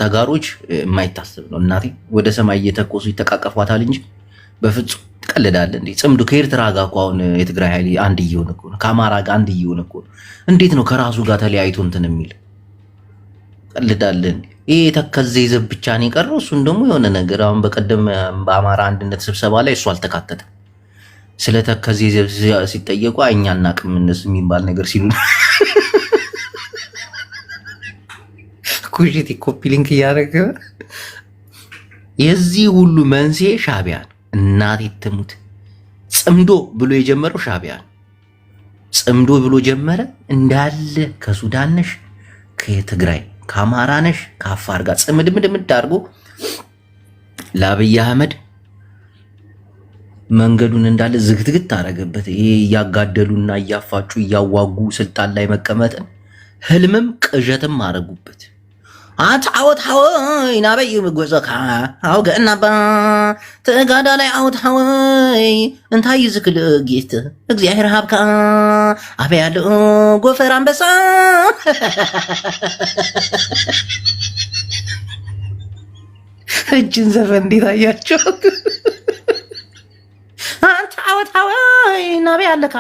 ተጋሮች የማይታሰብ ነው። እናቴ ወደ ሰማይ እየተኮሱ ይተቃቀፏታል እንጂ በፍጹም ትቀልዳለህ እንዴ? ጽምዱ ከኤርትራ ጋር እኮ አሁን የትግራይ ኃይል አንድ እየሆነ እኮ ነው። ከአማራ ጋር አንድ እየሆነ እኮ ነው። እንዴት ነው ከራሱ ጋር ተለያይቶ እንትን የሚል? ቀልዳለህ እንዴ? ይሄ ተከዜ ዘብ ብቻ ነው የቀረው። እሱን ደግሞ የሆነ ነገር አሁን በቀደም በአማራ አንድነት ስብሰባ ላይ እሱ አልተካተተም። ስለ ተከዜ ዘብ ሲጠየቁ እኛ እናቅም እነሱ የሚባል ነገር ሲሉ ኩሽቲ ኮፒ ሊንክ እያደረገ የዚህ ሁሉ መንስኤ ሻዕቢያ ነው። እናቴ ትሙት። ጽምዶ ብሎ የጀመረው ሻዕቢያ ነው። ጽምዶ ብሎ ጀመረ እንዳለ ከሱዳን ነሽ፣ ከትግራይ ከአማራ ነሽ፣ ከአፋር ጋር ጽምድምድምድ አድርጎ ለአብይ አህመድ መንገዱን እንዳለ ዝግትግት አደረገበት። ይሄ እያጋደሉና እያፋጩ እያዋጉ ስልጣን ላይ መቀመጥን ህልምም ቅዠትም አደረጉበት። አታውት ሐወይ ናበይ ምጎዘካ አው ገናባ ተጋዳ ላይ አውት ሐወይ እንታይ ዝክል ጌት እግዚአብሔር ሃብካ አበያለ ጎፈር አንበሳ እጅን ዘፈን እንዴት አያቸው? ዓወታዊ ናበይ ኣለካ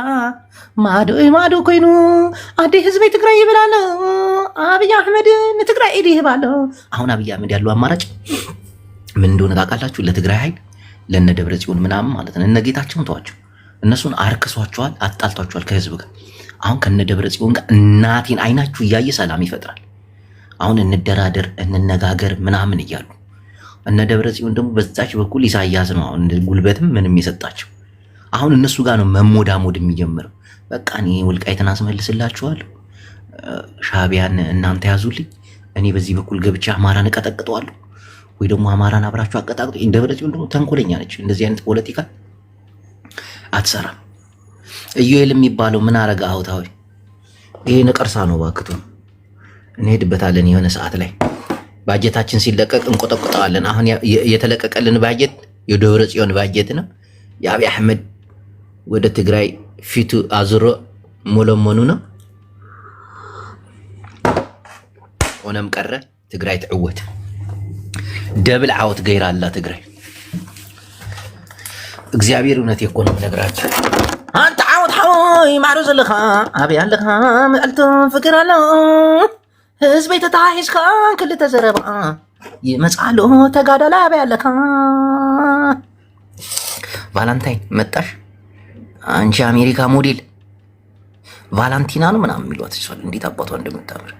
ማዶ ማዶ ኮይኑ ኣዴ ህዝበይ ትግራይ ይብላሎ አብይ አህመድ ለትግራይ ኢድ ይባሎ። አሁን አብይ አህመድ ያለው አማራጭ ምን እንደሆነ ታውቃላችሁ? ለትግራይ ኃይል ለነ ደብረ ጽዮን ምናምን ማለት ነው። እነ ጌታቸውን ተዋቸው፣ እነሱን አርክሷቸዋል፣ አጣልቷቸዋል ከህዝብ ጋር። አሁን ከነ ደብረ ጽዮን ጋር እናቴን አይናችሁ እያየ ሰላም ይፈጥራል። አሁን እንደራደር እንነጋገር ምናምን እያሉ እነ ደብረ ጽዮን ደግሞ በዛች በኩል ኢሳያስ ነው አሁን ጉልበትም ምንም የሰጣቸው። አሁን እነሱ ጋር ነው መሞዳሞድ የሚጀምረው። በቃ እኔ ወልቃይትን አስመልስላችኋለሁ፣ ሻዕቢያን እናንተ ያዙልኝ፣ እኔ በዚህ በኩል ገብቼ አማራን እቀጠቅጠዋለሁ፣ ወይ ደግሞ አማራን አብራችሁ አቀጣቅጡ። ደብረ ጽዮን ደግሞ ተንኮለኛ ነች፣ እንደዚህ አይነት ፖለቲካ አትሰራም። ኢዩኤል የሚባለው ምን አረጋ አውታዊ ይሄ ነቀርሳ ነው። ባክቱ እንሄድበታለን የሆነ ሰዓት ላይ ባጀታችን ሲለቀቅ እንቆጠቆጠዋለን። አሁን የተለቀቀልን ባጀት የደብረ ጽዮን ባጀት ነው። የአብይ አህመድ ወደ ትግራይ ፊቱ አዙሮ ሞለሞኑ ነው። ሆነም ቀረ ትግራይ ትዕወት ደብል ዓወት ገይራ አላ ትግራይ። እግዚአብሔር እውነት እኮ ነው ነገራችሁ። አንተ ዓወት ሐወይ ማሩ ዘለኻ አብይ ኣለኻ መልእልቱ ፍቅር ኣሎ ህዝበይ ተታሒዝካ ክልተ ዘረባ ይመጻሎ ተጋዳላ አብይ ኣለኻ። ቫላንታይን መጣሽ አንቺ አሜሪካ ሞዴል ቫላንቲና ነው ምናምን የሚሏት ይችላል። እንዴት አባቷ እንደምታምር